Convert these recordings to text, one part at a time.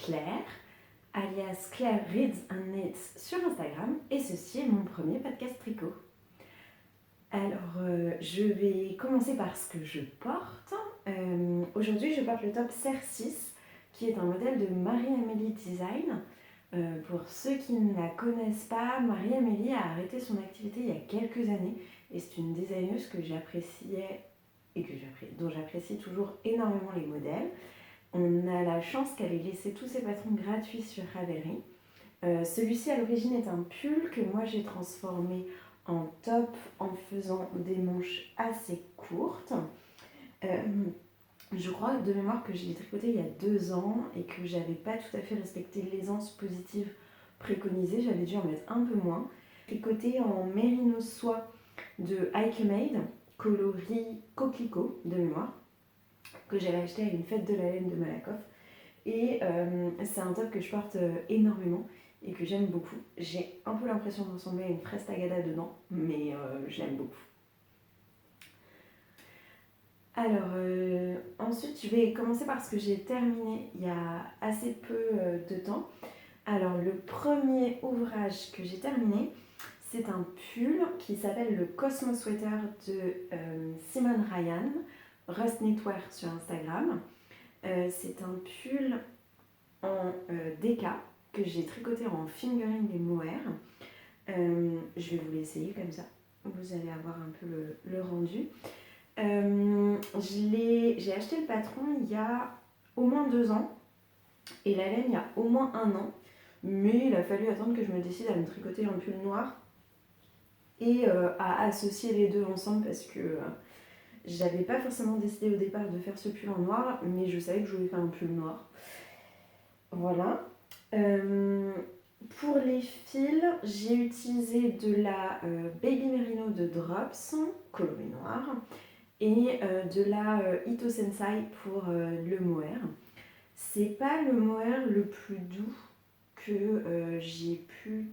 Claire, alias Claire Reads and Knits sur Instagram, et ceci est mon premier podcast tricot. Alors, je vais commencer par ce que je porte. Aujourd'hui, je porte le top Serre 6, qui est un modèle de Marie-Amélie Design. Pour ceux qui ne la connaissent pas, Marie-Amélie a arrêté son activité il y a quelques années, et c'est une designeuse que j'appréciais et dont j'apprécie toujours énormément les modèles. On a la chance qu'elle ait laissé tous ses patrons gratuits sur Ravelry. Celui-ci à l'origine est un pull que moi j'ai transformé en top en faisant des manches assez courtes. Je crois de mémoire que je l'ai tricoté il y a 2 ans et que j'avais pas tout à fait respecté l'aisance positive préconisée, j'avais dû en mettre un peu moins. Tricoté en mérino soie de Ike Made, coloris coquelicot de mémoire, que j'avais acheté à une fête de la laine de Malakoff. Et c'est un top que je porte énormément et que j'aime beaucoup. J'ai un peu l'impression de ressembler à une fraise tagada dedans, mais je l'aime beaucoup. Alors, ensuite, je vais commencer par ce que j'ai terminé il y a assez peu de temps. Alors, le premier ouvrage que j'ai terminé, c'est un pull qui s'appelle le Cosmo Sweater de Simone Ryan, Rust Knitwear sur Instagram. C'est un pull en DK que j'ai tricoté en fingering et mohair. Je vais vous l'essayer comme ça, vous allez avoir un peu le rendu. J'ai acheté le patron il y a au moins 2 ans et la laine il y a au moins 1 an, mais il a fallu attendre que je me décide à me tricoter un pull noir et à associer les deux ensemble parce que j'avais pas forcément décidé au départ de faire ce pull en noir, mais je savais que je voulais faire un pull noir. Voilà. Pour les fils, j'ai utilisé de la Baby Merino de Drops, coloris noir, et de la Ito Sensai pour le mohair. C'est pas le mohair le plus doux que j'ai pu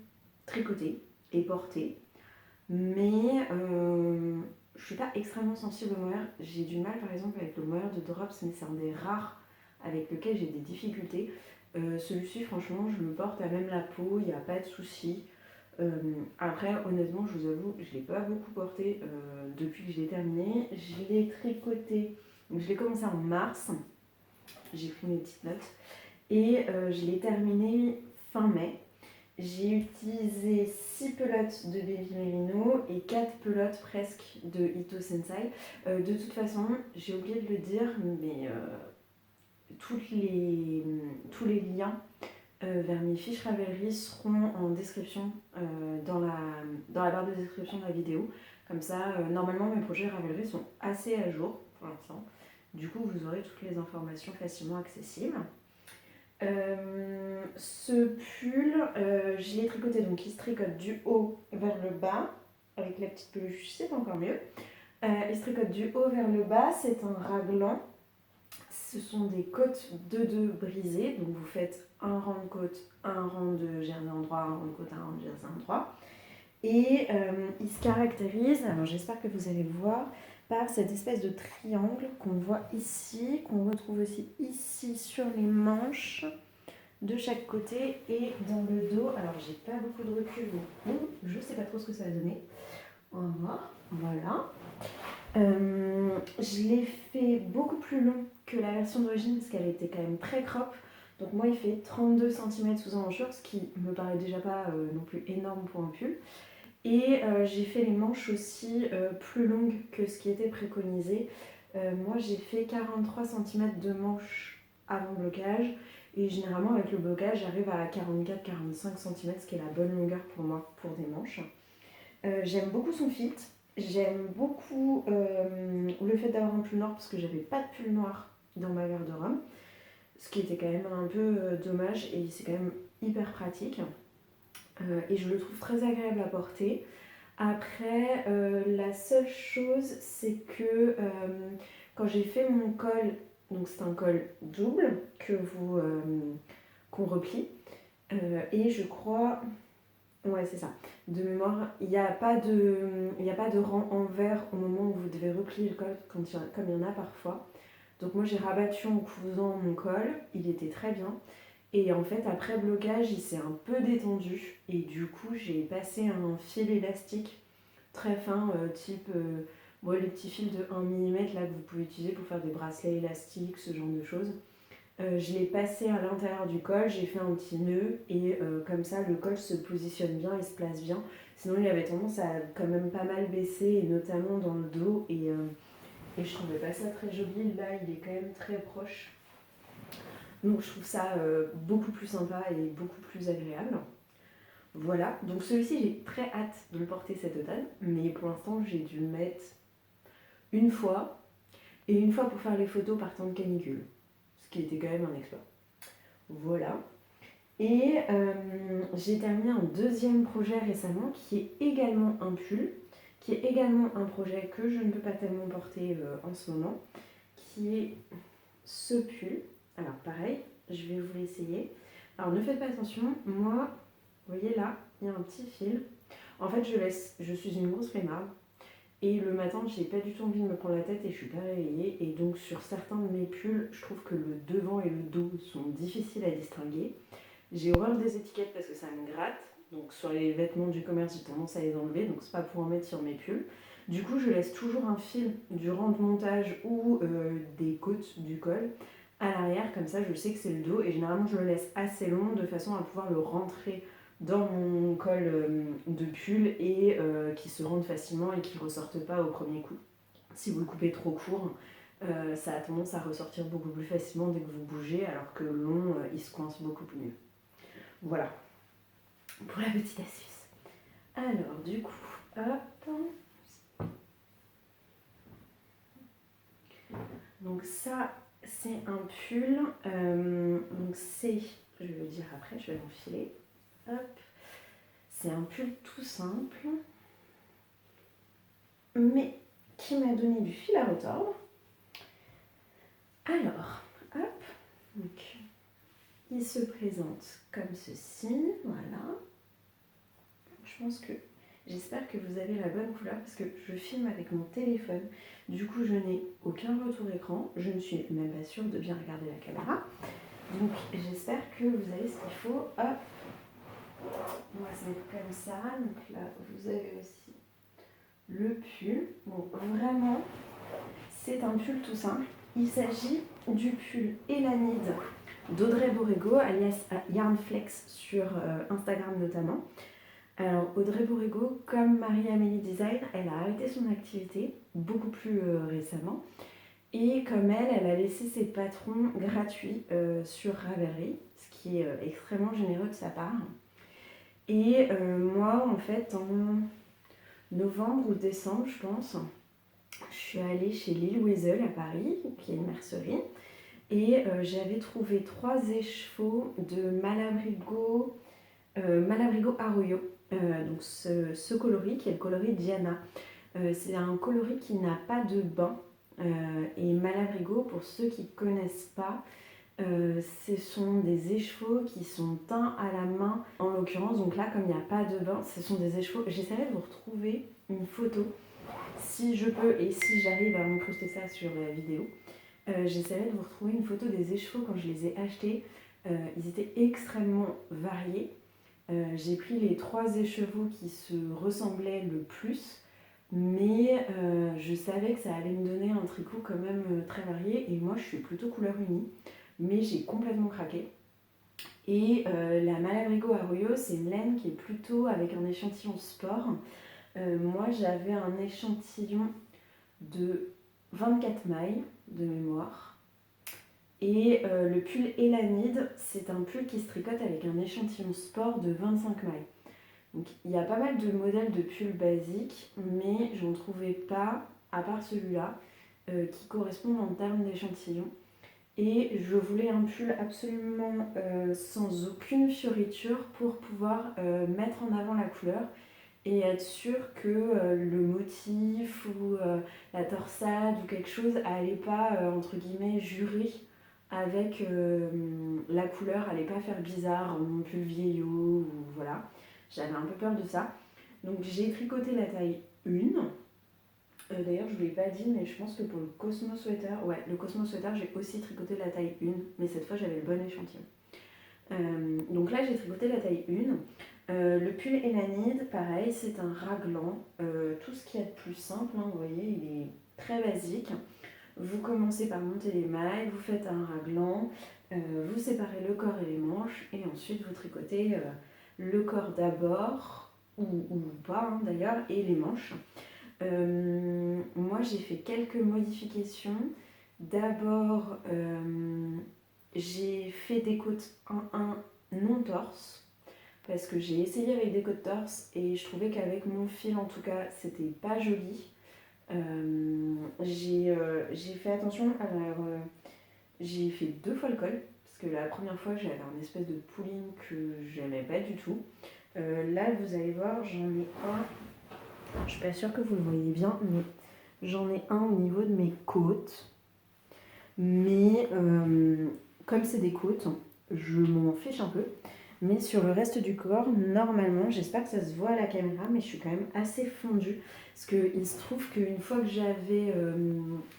tricoter et porter, mais je suis pas extrêmement sensible au mohair. J'ai du mal par exemple avec le mohair de Drops, mais c'est un des rares avec lequel j'ai des difficultés. Celui-ci, franchement, je le porte à même la peau, il n'y a pas de souci. Après, honnêtement, je vous avoue, je ne l'ai pas beaucoup porté depuis que je l'ai terminé. Je l'ai tricoté, donc je l'ai commencé en mars. J'ai pris mes petites notes. Et je l'ai terminé fin mai. J'ai utilisé 6 pelotes de Baby Merino et 4 pelotes presque de Ito Sensai. De toute façon, j'ai oublié de le dire, mais tous les liens vers mes fiches Ravelry seront en description, dans la barre de description de la vidéo. Comme ça, normalement mes projets Ravelry sont assez à jour pour l'instant. Du coup, vous aurez toutes les informations facilement accessibles. Ce pull, je l'ai tricoté, donc il se tricote du haut vers le bas, avec la petite peluche, c'est encore mieux. Il se tricote du haut vers le bas, c'est un raglan. Ce sont des côtes de 2 brisées, donc vous faites un rang de côte, un rang de jersey en droit, un rang de côte, un rang de jersey en droit. Et il se caractérise, alors j'espère que vous allez voir, par cette espèce de triangle qu'on voit ici, qu'on retrouve aussi ici sur les manches de chaque côté et dans le dos. Alors j'ai pas beaucoup de recul, donc je sais pas trop ce que ça va donner. On va voir, voilà. Je l'ai fait beaucoup plus long que la version d'origine parce qu'elle était quand même très crop. Donc moi il fait 32 cm sous emmanchure, ce qui me paraît déjà pas non plus énorme pour un pull. Et j'ai fait les manches aussi plus longues que ce qui était préconisé. Moi j'ai fait 43 cm de manches avant blocage. Et généralement avec le blocage j'arrive à 44-45 cm, ce qui est la bonne longueur pour moi pour des manches. J'aime beaucoup son fit. J'aime beaucoup le fait d'avoir un pull noir parce que j'avais pas de pull noir dans ma garde-robe, ce qui était quand même un peu dommage et c'est quand même hyper pratique. Et je le trouve très agréable à porter. Après, la seule chose, c'est que quand j'ai fait mon col, donc c'est un col double qu'on replie, et je crois... Ouais, c'est ça. De mémoire, il n'y a pas de rang envers au moment où vous devez replier le col, comme il y en a parfois. Donc moi, j'ai rabattu en cousant mon col, il était très bien. Et en fait, après blocage, il s'est un peu détendu. Et du coup, j'ai passé un fil élastique très fin, type les petits fils de 1 mm là, que vous pouvez utiliser pour faire des bracelets élastiques, ce genre de choses. Je l'ai passé à l'intérieur du col, j'ai fait un petit nœud et comme ça le col se positionne bien et se place bien. Sinon il avait tendance à quand même pas mal baisser, et notamment dans le dos, et je trouvais pas ça très joli. Là il est quand même très proche. Donc je trouve ça beaucoup plus sympa et beaucoup plus agréable. Voilà, donc celui-ci j'ai très hâte de le porter cet automne, mais pour l'instant j'ai dû le mettre une fois, et une fois pour faire les photos par temps de canicule, ce qui était quand même un exploit. Voilà. Et j'ai terminé un deuxième projet récemment qui est également un pull, qui est également un projet que je ne peux pas tellement porter en ce moment, qui est ce pull. Alors pareil, je vais vous l'essayer. Alors ne faites pas attention, moi, vous voyez là, il y a un petit fil. En fait, je suis une grosse flemmarde. Et le matin, j'ai pas du tout envie de me prendre la tête et je suis pas réveillée. Et donc sur certains de mes pulls, je trouve que le devant et le dos sont difficiles à distinguer. J'ai horreur des étiquettes parce que ça me gratte. Donc sur les vêtements du commerce, j'ai tendance à les enlever. Donc c'est pas pour en mettre sur mes pulls. Du coup, je laisse toujours un fil durant le montage ou des côtes du col à l'arrière. Comme ça, je sais que c'est le dos. Et généralement, je le laisse assez long de façon à pouvoir le rentrer dans mon col de pull et qui se rentre facilement et qui ne ressortent pas au premier coup. Si vous le coupez trop court, ça a tendance à ressortir beaucoup plus facilement dès que vous bougez, alors que long, il se coince beaucoup plus mieux. Voilà, pour la petite astuce. Alors du coup, hop. Donc ça, c'est un pull. Donc c'est, je vais le dire après, je vais l'enfiler. Hop. C'est un pull tout simple, mais qui m'a donné du fil à retordre. Alors, hop, donc il se présente comme ceci, voilà. Je pense que, j'espère que vous avez la bonne couleur parce que je filme avec mon téléphone. Du coup, je n'ai aucun retour écran, je ne suis même pas sûre de bien regarder la caméra. Donc, j'espère que vous avez ce qu'il faut. Hop, on va se mettre comme ça. Donc là, vous avez aussi le pull. Bon, vraiment, c'est un pull tout simple. Il s'agit du pull Elanide d'Audrey Borrego, alias Yarnflex sur Instagram notamment. Alors Audrey Borrego, comme Marie-Amélie Design, elle a arrêté son activité beaucoup plus récemment. Et comme elle a laissé ses patrons gratuits sur Ravelry, ce qui est extrêmement généreux de sa part. Et moi, en fait, en novembre ou décembre, je pense, je suis allée chez Lille Weasel à Paris, qui est une mercerie, et j'avais trouvé 3 écheveaux de Malabrigo Arroyo. Donc ce coloris, qui est le coloris Diana. C'est un coloris qui n'a pas de bain. Et Malabrigo, pour ceux qui ne connaissent pas, ce sont des écheveaux qui sont teints à la main en l'occurrence. Donc là, comme il n'y a pas de bain, ce sont des écheveaux. J'essaierai de vous retrouver une photo si je peux et si j'arrive à incruster ça sur la vidéo. J'essaierai de vous retrouver une photo des écheveaux quand je les ai achetés. Ils étaient extrêmement variés. J'ai pris les 3 écheveaux qui se ressemblaient le plus, mais je savais que ça allait me donner un tricot quand même très varié, et moi je suis plutôt couleur unie, mais j'ai complètement craqué. Et la Malabrigo Arroyo, c'est une laine qui est plutôt avec un échantillon sport. Moi j'avais un échantillon de 24 mailles de mémoire. Et le pull Elanide, c'est un pull qui se tricote avec un échantillon sport de 25 mailles. Donc il y a pas mal de modèles de pulls basiques, mais j'en trouvais pas, à part celui-là, qui correspondent en termes d'échantillon. Et je voulais un pull absolument sans aucune fioriture pour pouvoir mettre en avant la couleur et être sûr que le motif ou la torsade ou quelque chose allait pas, entre guillemets, jurer avec la couleur, allait pas faire bizarre, mon pull vieillot, ou voilà. J'avais un peu peur de ça. Donc j'ai tricoté la taille 1. D'ailleurs, je ne vous l'ai pas dit, mais je pense que pour le Cosmo Sweater, ouais, le Cosmo Sweater, j'ai aussi tricoté la taille 1, mais cette fois j'avais le bon échantillon. Donc là j'ai tricoté la taille 1. Le pull Elanide, pareil, c'est un raglan. Tout ce qu'il y a de plus simple, hein, vous voyez, il est très basique. Vous commencez par monter les mailles, vous faites un raglan, vous séparez le corps et les manches, et ensuite vous tricotez le corps d'abord, ou pas hein, d'ailleurs, et les manches. Moi j'ai fait quelques modifications. D'abord, j'ai fait des côtes 1-1 non torse parce que j'ai essayé avec des côtes torse et je trouvais qu'avec mon fil en tout cas c'était pas joli. J'ai fait attention, alors j'ai fait 2 fois le col parce que la première fois j'avais un espèce de pooling que j'aimais pas du tout. Là vous allez voir, j'en ai un, je suis pas sûre que vous le voyez bien, mais j'en ai un au niveau de mes côtes. Mais comme c'est des côtes, je m'en fiche un peu. Mais sur le reste du corps, normalement, j'espère que ça se voit à la caméra, mais je suis quand même assez fondue. Parce qu'il se trouve qu'une fois que j'avais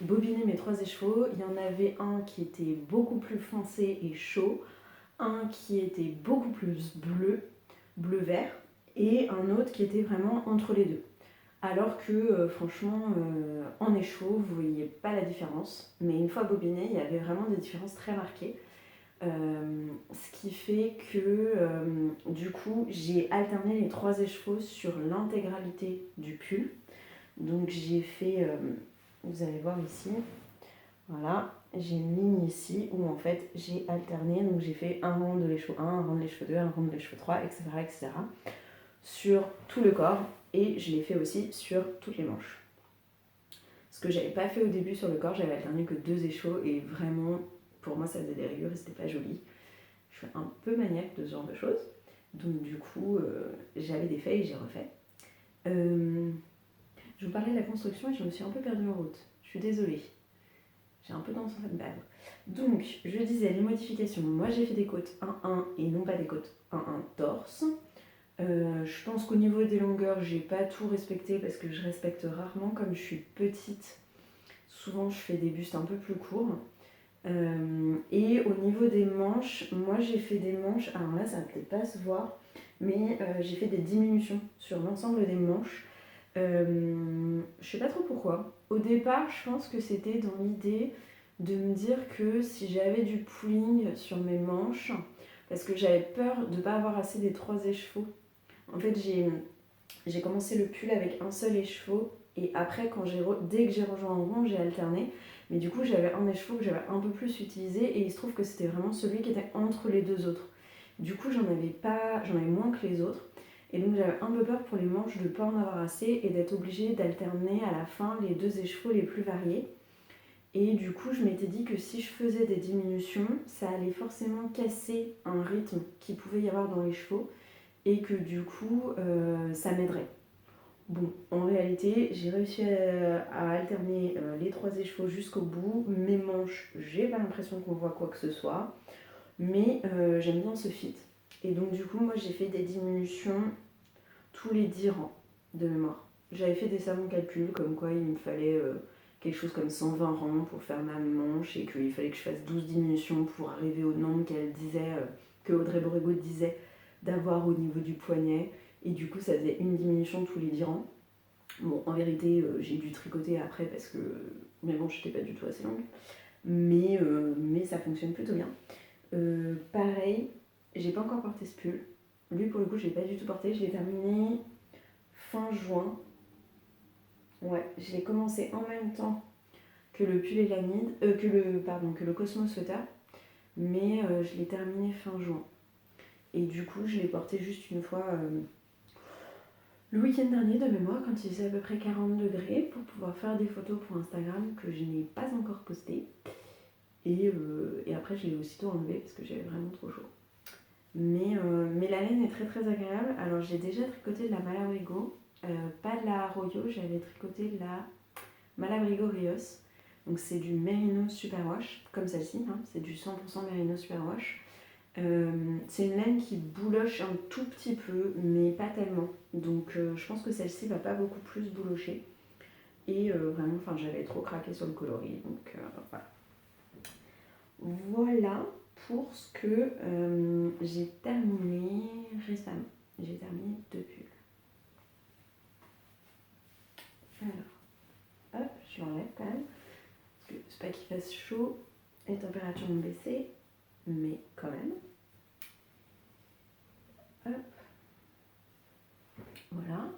bobiné mes 3 écheveaux, il y en avait un qui était beaucoup plus foncé et chaud, un qui était beaucoup plus bleu-vert, et un autre qui était vraiment entre les deux. Alors que franchement, en écheveau, vous ne voyez pas la différence. Mais une fois bobiné, il y avait vraiment des différences très marquées. Ce qui fait que du coup, j'ai alterné les 3 écheveaux sur l'intégralité du pull. Donc j'ai fait, vous allez voir ici, voilà, j'ai une ligne ici où en fait j'ai alterné. Donc j'ai fait un rang de l'écheveau 1, un rang de l'écheveau 2, un rang de l'écheveau 3, etc., etc. sur tout le corps. Et je l'ai fait aussi sur toutes les manches. Ce que j'avais pas fait au début sur le corps, j'avais alterné que 2 écheveaux et vraiment, pour moi, ça faisait des rayures et c'était pas joli. Je suis un peu maniaque de ce genre de choses. Donc du coup, j'avais des faits et j'ai refait. Je vous parlais de la construction et je me suis un peu perdue en route. Je suis désolée. J'ai un peu dans cette balle. Donc, je disais, les modifications. Moi, j'ai fait des côtes 1-1 et non pas des côtes 1-1 torse. Je pense qu'au niveau des longueurs, j'ai pas tout respecté parce que je respecte rarement. Comme je suis petite, souvent je fais des bustes un peu plus courts. Et au niveau des manches, moi j'ai fait des manches, alors là ça va peut-être pas se voir, mais j'ai fait des diminutions sur l'ensemble des manches. Je sais pas trop pourquoi. Au départ, je pense que c'était dans l'idée de me dire que si j'avais du pooling sur mes manches, parce que j'avais peur de ne pas avoir assez des 3 écheveaux. En fait, j'ai commencé le pull avec un seul écheveau et après, dès que j'ai rejoint en rond, j'ai alterné. Mais du coup, j'avais un écheveau que j'avais un peu plus utilisé et il se trouve que c'était vraiment celui qui était entre les 2 autres. Du coup, j'en avais moins que les autres. Et donc, j'avais un peu peur pour les manches de ne pas en avoir assez et d'être obligée d'alterner à la fin les 2 écheveaux les plus variés. Et du coup, je m'étais dit que si je faisais des diminutions, ça allait forcément casser un rythme qu'il pouvait y avoir dans les chevaux et que du coup, ça m'aiderait. Bon, en réalité, j'ai réussi à alterner les 3 écheveaux jusqu'au bout. Mes manches, j'ai pas l'impression qu'on voit quoi que ce soit, mais j'aime bien ce fit. Et donc, du coup, moi j'ai fait des diminutions tous les 10 rangs de mémoire. J'avais fait des savants calculs, comme quoi il me fallait quelque chose comme 120 rangs pour faire ma manche et qu'il fallait que je fasse 12 diminutions pour arriver au nombre qu'elle disait, que Audrey Borrego disait d'avoir au niveau du poignet. Et du coup, ça faisait une diminution tous les 10 rangs. Bon, en vérité, j'ai dû tricoter après parce que mes manches n'étaient pas du tout assez longues. Mais ça fonctionne plutôt bien. Pareil, j'ai pas encore porté ce pull. Lui, pour le coup, je l'ai pas du tout porté. Je l'ai terminé fin juin. Ouais, je l'ai commencé en même temps que le pull Elanide, que le Cosmo Sweater. Mais je l'ai terminé fin juin. Et du coup, je l'ai porté juste une fois le week-end dernier de mémoire, quand il faisait à peu près 40 degrés, pour pouvoir faire des photos pour Instagram que je n'ai pas encore postées. Et après, je l'ai aussitôt enlevé parce que j'avais vraiment trop chaud. Mais la laine est très très agréable. Alors, j'ai déjà tricoté de la Malabrigo, pas de la Arroyo, j'avais tricoté de la Malabrigo Rios. Donc, c'est du Merino Superwash, comme celle-ci, hein, c'est du 100% Merino Superwash. C'est une laine qui bouloche un tout petit peu, mais pas tellement. Donc je pense que celle-ci va pas beaucoup plus boulocher. Et vraiment, j'avais trop craqué sur le coloris. Donc voilà. Voilà ce que j'ai terminé récemment. J'ai terminé 2 pulls. Alors, hop, je l'enlève quand même. Parce que c'est pas qu'il fasse chaud, les températures ont baissé, mais quand même. Hop. Voilà.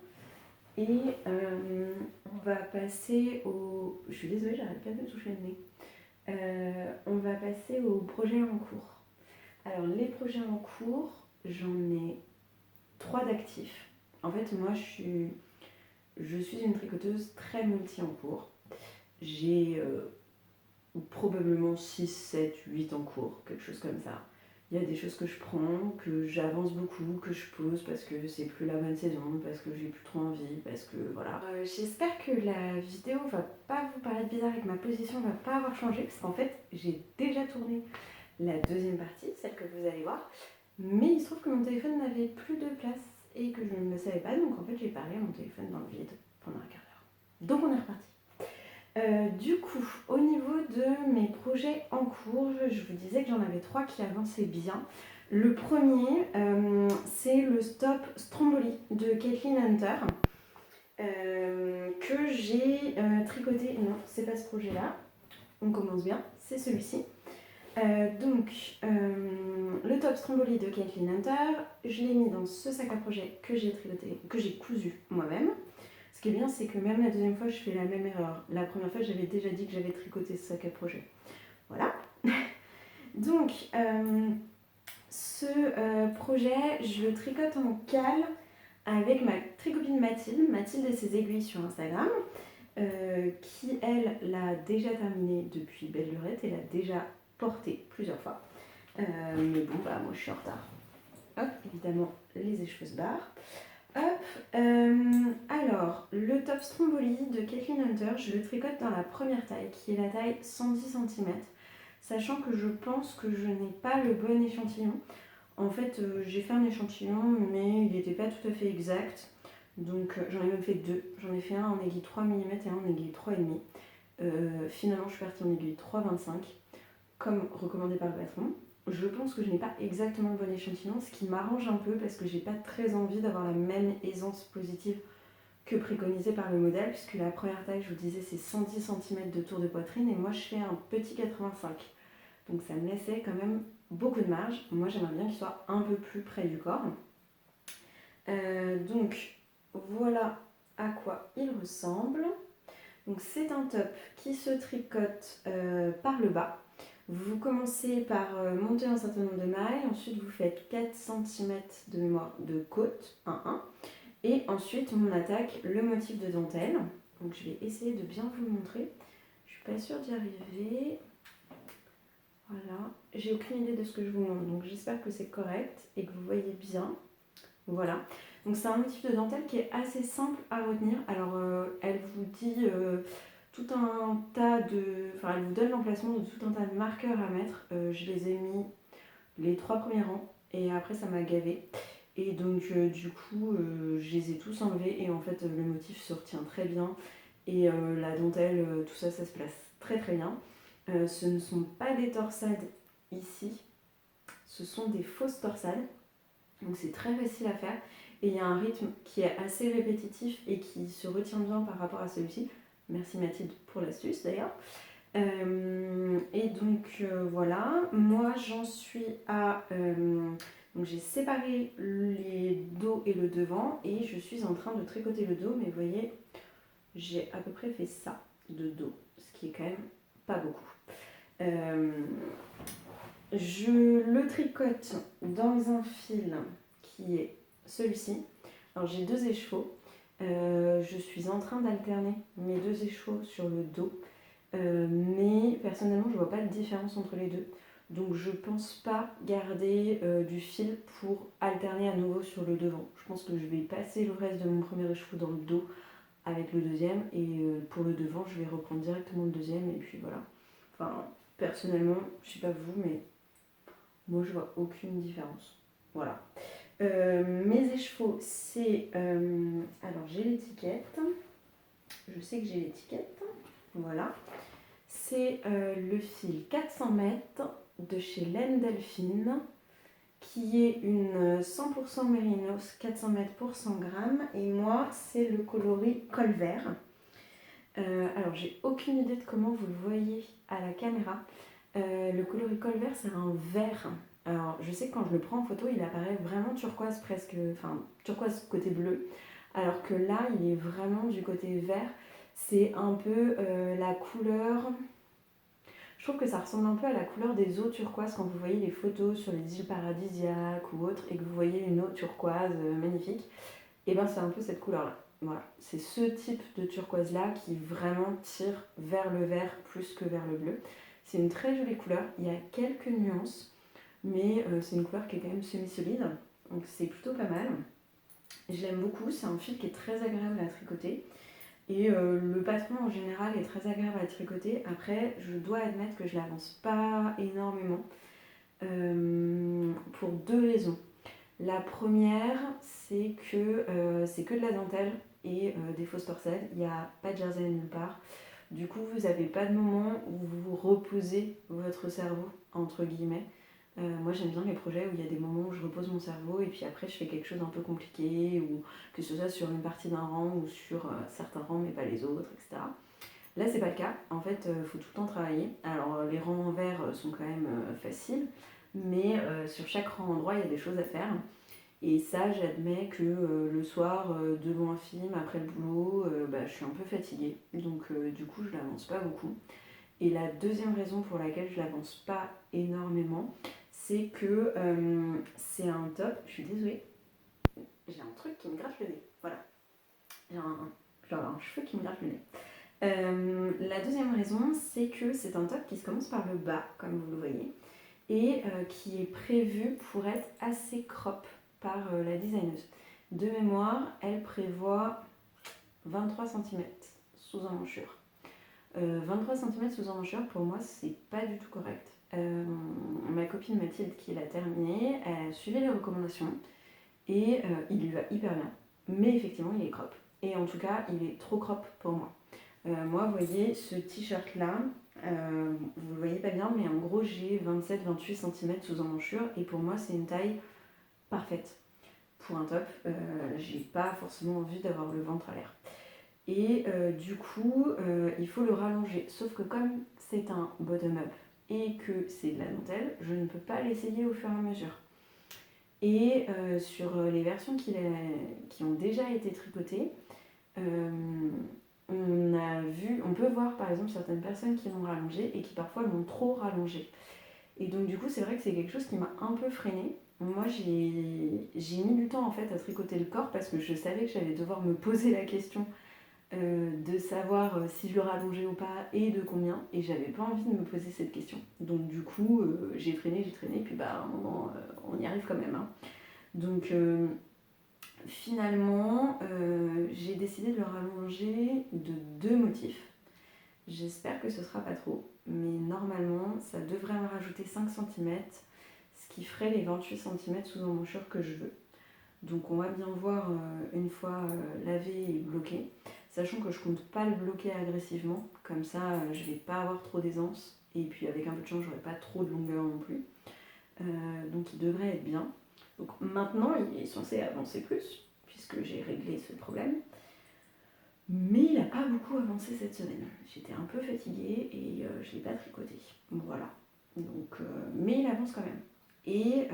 Et on va passer au... Je suis désolée, j'arrête pas de me toucher le nez. On va passer aux projets en cours. Alors, les projets en cours, j'en ai 3 d'actifs. En fait, moi, je suis une tricoteuse très multi en cours. J'ai probablement 6, 7, 8 en cours, quelque chose comme ça. Il y a des choses que je prends, que j'avance beaucoup, que je pose parce que c'est plus la bonne saison, parce que j'ai plus trop envie, parce que voilà. J'espère que la vidéo va pas vous paraître bizarre et que ma position va pas avoir changé, parce qu'en fait, j'ai déjà tourné la deuxième partie, celle que vous allez voir, mais il se trouve que mon téléphone n'avait plus de place et que je ne le savais pas, donc en fait j'ai parlé à mon téléphone dans le vide pendant un quart d'heure. Donc on est reparti. Du coup, au niveau de mes projets en cours, je vous disais que j'en avais 3 qui avançaient bien. Le premier, c'est le Stop Stromboli de Kathleen Hunter, que j'ai tricoté. Non, c'est pas ce projet-là. On commence bien, c'est celui-ci. Le Top Stromboli de Kathleen Hunter, je l'ai mis dans ce sac à projet que j'ai tricoté, que j'ai cousu moi-même. Ce qui est bien, c'est que même la deuxième fois, je fais la même erreur. La première fois, j'avais déjà dit que j'avais tricoté ce sac à projet. Voilà. Donc, ce projet, je le tricote en cale avec ma tricopine Mathilde et ses aiguilles sur Instagram, qui, elle, l'a déjà terminé depuis belle lurette et l'a déjà porté plusieurs fois. Mais bon, bah moi, je suis en retard. Hop, évidemment, les écheveaux se barrent. Hop, alors le Top Stromboli de Kathleen Hunter, je le tricote dans la première taille qui est la taille 110 cm, sachant que je pense que je n'ai pas le bon échantillon. En fait, j'ai fait un échantillon, mais il n'était pas tout à fait exact, donc j'en ai même fait 2. J'en ai fait un en aiguille 3 mm et un en aiguille 3,5. Finalement, je suis partie en aiguille 3,25, comme recommandé par le patron. Je pense que je n'ai pas exactement le bon échantillon, ce qui m'arrange un peu parce que j'ai pas très envie d'avoir la même aisance positive que préconisée par le modèle, puisque la première taille, je vous disais, c'est 110 cm de tour de poitrine et moi je fais un petit 85. Donc ça me laissait quand même beaucoup de marge. Moi j'aimerais bien qu'il soit un peu plus près du corps. Donc voilà à quoi il ressemble. Donc c'est un top qui se tricote par le bas. Vous commencez par monter un certain nombre de mailles, ensuite vous faites 4 cm de mémoire de côte, 1-1, et ensuite on attaque le motif de dentelle. Donc je vais essayer de bien vous le montrer. Je suis pas sûre d'y arriver. Voilà, j'ai aucune idée de ce que je vous montre, donc j'espère que c'est correct et que vous voyez bien. Voilà, donc c'est un motif de dentelle qui est assez simple à retenir. Alors elle vous dit tout un tas de... Enfin, elle vous donne l'emplacement de tout un tas de marqueurs à mettre. Je les ai mis les 3 premiers rangs et après ça m'a gavé. Et donc du coup, je les ai tous enlevés et en fait le motif se retient très bien. Et la dentelle, tout ça, ça se place très très bien. Ce ne sont pas des torsades ici, ce sont des fausses torsades. Donc c'est très facile à faire. Et il y a un rythme qui est assez répétitif et qui se retient bien par rapport à celui-ci. Merci Mathilde pour l'astuce d'ailleurs. Et donc voilà, moi j'en suis à... donc j'ai séparé les dos et le devant et je suis en train de tricoter le dos, mais vous voyez, j'ai à peu près fait ça de dos, ce qui est quand même pas beaucoup. Je le tricote dans un fil qui est celui-ci. Alors j'ai 2 écheveaux. Je suis en train d'alterner mes 2 écheveaux sur le dos. Mais personnellement, je ne vois pas de différence entre les deux. Donc je pense pas garder du fil pour alterner à nouveau sur le devant. Je pense que je vais passer le reste de mon premier écheveau dans le dos avec le deuxième. Et pour le devant, je vais reprendre directement le deuxième. Et puis voilà. Enfin, personnellement, je sais pas vous, mais moi je vois aucune différence. Voilà. Mes écheveaux, c'est... alors j'ai l'étiquette. Je sais que j'ai l'étiquette. Voilà. C'est le fil 400 mètres de chez Laine Delphine, qui est une 100% Mérinos 400 mètres pour 100 grammes. Et moi, c'est le coloris col vert. Alors, j'ai aucune idée de comment vous le voyez à la caméra. Le coloris col vert, c'est un vert. Alors, je sais que quand je le prends en photo, il apparaît vraiment turquoise presque, enfin turquoise côté bleu. Alors que là, il est vraiment du côté vert. C'est un peu la couleur. Je trouve que ça ressemble un peu à la couleur des eaux turquoises quand vous voyez les photos sur les îles paradisiaques ou autres et que vous voyez une eau turquoise magnifique. Et ben c'est un peu cette couleur-là. Voilà, c'est ce type de turquoise-là qui vraiment tire vers le vert plus que vers le bleu. C'est une très jolie couleur, il y a quelques nuances, mais c'est une couleur qui est quand même semi-solide, donc c'est plutôt pas mal. Je l'aime beaucoup, c'est un fil qui est très agréable à tricoter. Et le patron en général est très agréable à tricoter. Après, je dois admettre que je l'avance pas énormément pour deux raisons. La première, c'est que de la dentelle et des fausses torsades. Il n'y a pas de jersey nulle part. Du coup, vous n'avez pas de moment où vous reposez votre cerveau, entre guillemets. Moi, j'aime bien les projets où il y a des moments où je repose mon cerveau et puis après, je fais quelque chose un peu compliqué, ou que ce soit sur une partie d'un rang ou sur certains rangs, mais pas les autres, etc. Là, c'est pas le cas. En fait, il faut tout le temps travailler. Alors, les rangs en vert sont quand même faciles, mais sur chaque rang en droit, il y a des choses à faire. Et ça, j'admets que le soir, devant un film, après le boulot, je suis un peu fatiguée. Donc, du coup, je l'avance pas beaucoup. Et la deuxième raison pour laquelle je l'avance pas énormément, c'est que c'est un top. Je suis désolée, j'ai un truc qui me gratte le nez. Voilà. J'ai un cheveu qui me gratte le nez. La deuxième raison, c'est que c'est un top qui se commence par le bas, comme vous le voyez, et qui est prévu pour être assez crop par la designeuse. De mémoire, elle prévoit 23 cm sous emmanchure. 23 cm sous emmanchure, pour moi, c'est pas du tout correct. Ma copine Mathilde, qui l'a terminé, elle a suivi les recommandations et il lui va hyper bien. Mais effectivement, il est crop. Et en tout cas, il est trop crop pour moi. Moi, vous voyez, ce t-shirt-là, vous le voyez pas bien, mais en gros, j'ai 27-28 cm sous emmanchure et pour moi, c'est une taille parfaite pour un top. J'ai pas forcément envie d'avoir le ventre à l'air. Et du coup, il faut le rallonger. Sauf que comme c'est un bottom-up et que c'est de la dentelle, je ne peux pas l'essayer au fur et à mesure. Et sur les versions qui ont déjà été tricotées, on peut voir par exemple certaines personnes qui l'ont rallongé et qui parfois l'ont trop rallongé. Et donc du coup, c'est vrai que c'est quelque chose qui m'a un peu freinée. Moi, j'ai mis du temps en fait à tricoter le corps parce que je savais que j'allais devoir me poser la question de savoir si je le rallongeais ou pas et de combien, et j'avais pas envie de me poser cette question. Donc du coup, j'ai traîné, et puis à un moment, on y arrive quand même. Hein. Donc finalement, j'ai décidé de le rallonger de 2 motifs. J'espère que ce sera pas trop, mais normalement, ça devrait me rajouter 5 cm, ce qui ferait les 28 cm sous emmanchure que je veux. Donc on va bien voir une fois lavé et bloqué, sachant que je compte pas le bloquer agressivement, comme ça je vais pas avoir trop d'aisance, et puis avec un peu de chance j'aurai pas trop de longueur non plus. Donc il devrait être bien. Donc maintenant il est censé avancer plus, puisque j'ai réglé ce problème. Mais il n'a pas beaucoup avancé cette semaine. J'étais un peu fatiguée et je ne l'ai pas tricoté. Voilà. Donc, mais il avance quand même. Et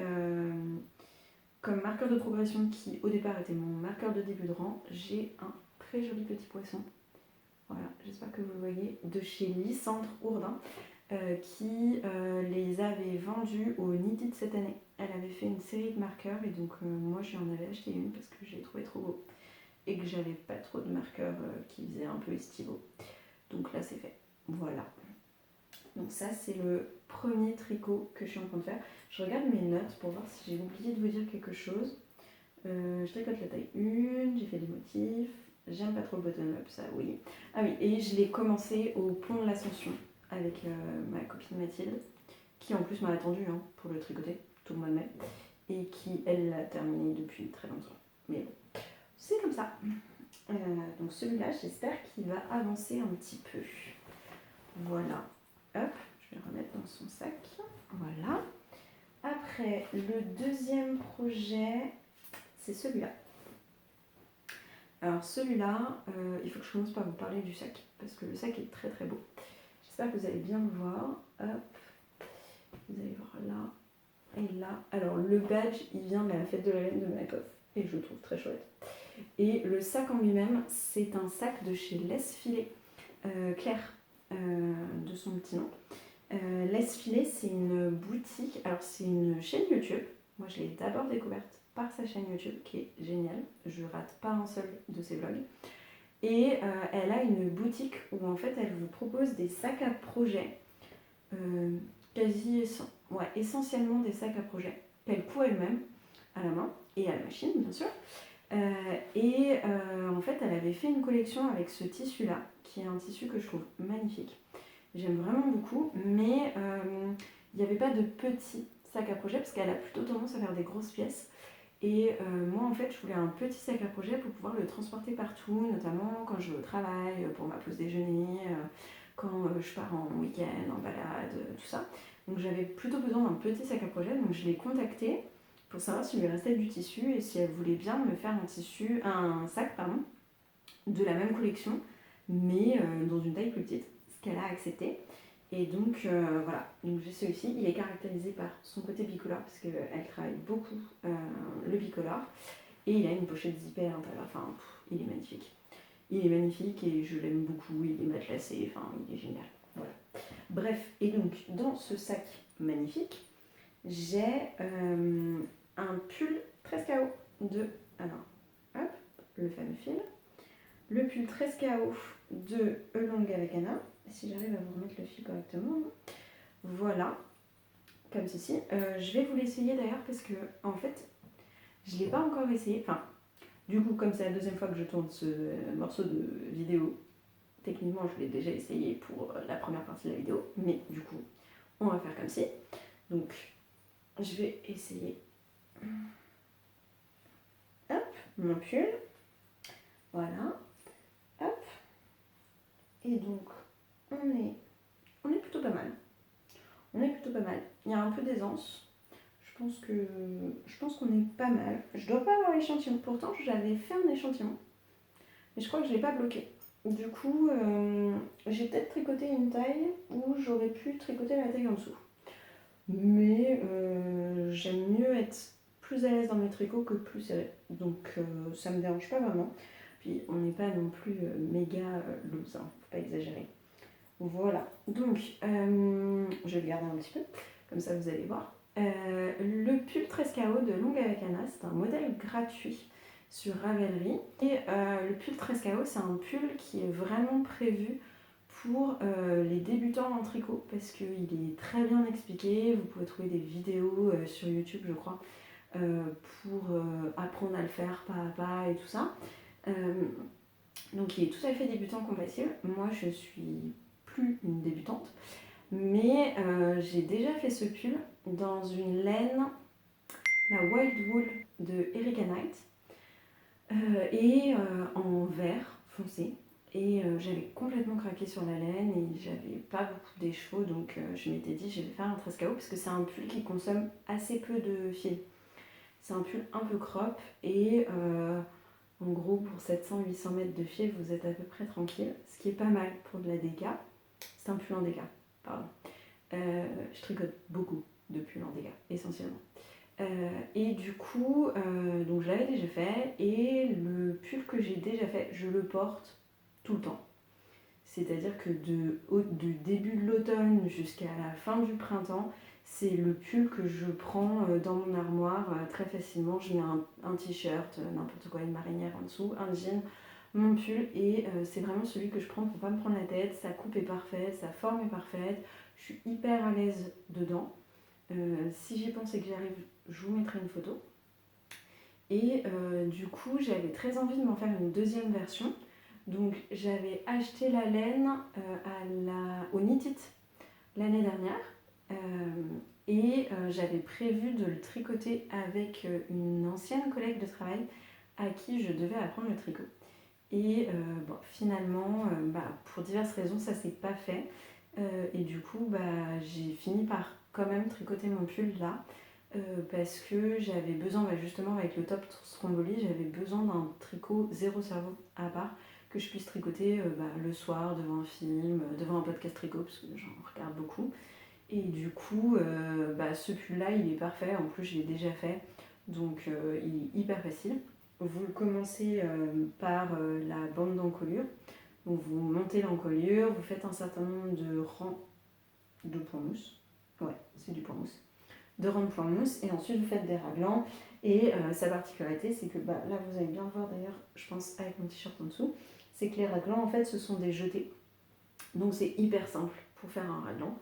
comme marqueur de progression qui au départ était mon marqueur de début de rang, j'ai un très joli petit poisson. Voilà, j'espère que vous le voyez, de chez Lysandre Ourdin, qui les avait vendus au Knitted cette année. Elle avait fait une série de marqueurs et donc moi j'en avais acheté une parce que je l'ai trouvé trop beau et que j'avais pas trop de marqueurs qui faisaient un peu estivaux. Donc là c'est fait. Voilà. Donc ça c'est le premier tricot que je suis en train de faire. Je regarde mes notes pour voir si j'ai oublié de vous dire quelque chose. Je tricote la taille 1, j'ai fait des motifs. J'aime pas trop le bottom-up, ça oui. Ah oui, et je l'ai commencé au pont de l'Ascension avec ma copine Mathilde, qui en plus m'a attendu hein, pour le tricoter tout le mois de mai, et qui elle l'a terminé depuis très longtemps. Mais bon, c'est comme ça. Donc celui-là, j'espère qu'il va avancer un petit peu. Voilà. Hop, je vais le remettre dans dans son sac. Voilà. Après, le deuxième projet, c'est celui-là. Alors celui-là, il faut que je commence par vous parler du sac, parce que le sac est très très beau. J'espère que vous allez bien le voir. Hop, vous allez voir là et là. Alors le badge, il vient de la fête de la laine de Malakoff, et je le trouve très chouette. Et le sac en lui-même, c'est un sac de chez Laisse Filer, Claire, de son petit nom. Laisse Filer, c'est une boutique, alors c'est une chaîne YouTube. Moi je l'ai d'abord découverte par sa chaîne YouTube qui est géniale, je rate pas un seul de ses vlogs. Et elle a une boutique où en fait elle vous propose des sacs à projet, essentiellement des sacs à projet, qu'elle coud elle-même à la main et à la machine bien sûr. En fait elle avait fait une collection avec ce tissu là, qui est un tissu que je trouve magnifique. J'aime vraiment beaucoup, mais il n'y avait pas de petits sacs à projet parce qu'elle a plutôt tendance à faire des grosses pièces. Et moi en fait je voulais un petit sac à projet pour pouvoir le transporter partout, notamment quand je vais au travail, pour ma pause déjeuner, quand je pars en week-end, en balade, tout ça. Donc j'avais plutôt besoin d'un petit sac à projet, donc je l'ai contactée pour savoir s'il lui restait du tissu et si elle voulait bien me faire un sac de la même collection, mais dans une taille plus petite, ce qu'elle a accepté. Et donc voilà, donc j'ai celui-ci, il est caractérisé par son côté bicolore parce qu'elle travaille beaucoup le bicolore et il a une pochette zippée à l'intérieur, enfin il est magnifique. Il est magnifique et je l'aime beaucoup, il est matelassé, enfin il est génial. Voilà. Bref, et donc dans ce sac magnifique, j'ai un pull 13KO de, alors hop, le fameux fil, le pull 13KO de Elong avec Anna, si j'arrive à vous remettre le fil correctement, voilà, comme ceci. Je vais vous l'essayer d'ailleurs parce que en fait, je ne l'ai pas encore essayé, enfin, du coup, comme c'est la deuxième fois que je tourne ce morceau de vidéo, techniquement, je l'ai déjà essayé pour la première partie de la vidéo, mais du coup, on va faire comme ci. Donc, je vais essayer. Hop, mon pull. Voilà. Hop. Et donc, on est plutôt pas mal. On est plutôt pas mal. Il y a un peu d'aisance. Je pense qu'on est pas mal. Je dois pas avoir l'échantillon. Pourtant, j'avais fait un échantillon. Mais je crois que je l'ai pas bloqué. Du coup, j'ai peut-être tricoté une taille où j'aurais pu tricoter la taille en dessous. Mais j'aime mieux être plus à l'aise dans mes tricots que plus serré. Donc ça me dérange pas vraiment. Puis on n'est pas non plus méga loose, hein, faut pas exagérer. Voilà, donc je vais le garder un petit peu, comme ça vous allez voir. Le pull 13KO de Longue avec Anna, c'est un modèle gratuit sur Ravelry. Et le pull 13KO, c'est un pull qui est vraiment prévu pour les débutants en tricot parce qu'il est très bien expliqué. Vous pouvez trouver des vidéos sur YouTube, je crois, pour apprendre à le faire pas à pas et tout ça. Donc il est tout à fait débutant compatible. Moi je suis plus une débutante, mais j'ai déjà fait ce pull dans une laine, la Wild Wool de Erika Knight, et en vert foncé. Et j'avais complètement craqué sur la laine et j'avais pas beaucoup d'écheveau, donc je m'étais dit je vais faire un 13KO parce que c'est un pull qui consomme assez peu de fil. C'est un pull un peu crop et en gros pour 700-800 mètres de fil vous êtes à peu près tranquille, ce qui est pas mal pour de la DK. C'est un pull en DK, pardon. Je tricote beaucoup de pulls en DK, essentiellement. Et du coup, donc je l'avais déjà fait et le pull que j'ai déjà fait, je le porte tout le temps. C'est-à-dire que du début de l'automne jusqu'à la fin du printemps, c'est le pull que je prends dans mon armoire très facilement. Je mets un t-shirt, n'importe quoi, une marinière en dessous, un jean, mon pull et c'est vraiment celui que je prends pour pas me prendre la tête. Sa coupe est parfaite, sa forme est parfaite, je suis hyper à l'aise dedans. Si j'y pense et que j'arrive, je vous mettrai une photo. Et du coup, j'avais très envie de m'en faire une deuxième version. Donc j'avais acheté la laine au Knit It l'année dernière et j'avais prévu de le tricoter avec une ancienne collègue de travail à qui je devais apprendre le tricot. Et bon, finalement, pour diverses raisons, ça s'est pas fait. Et du coup, j'ai fini par quand même tricoter mon pull là. Parce que j'avais besoin, justement avec le top Stromboli, j'avais besoin d'un tricot zéro cerveau à part, que je puisse tricoter le soir devant un film, devant un podcast tricot, parce que j'en regarde beaucoup. Et du coup, ce pull-là, il est parfait. En plus, je l'ai déjà fait, donc il est hyper facile. Vous commencez par la bande d'encolure. Donc vous montez l'encolure, vous faites un certain nombre de rangs de points mousse. Ouais, c'est du point mousse. De rangs de points mousse, et ensuite vous faites des raglans. Et sa particularité, c'est que là, vous allez bien voir d'ailleurs, je pense avec mon t-shirt en dessous, c'est que les raglans, en fait, ce sont des jetés. Donc c'est hyper simple pour faire un raglan.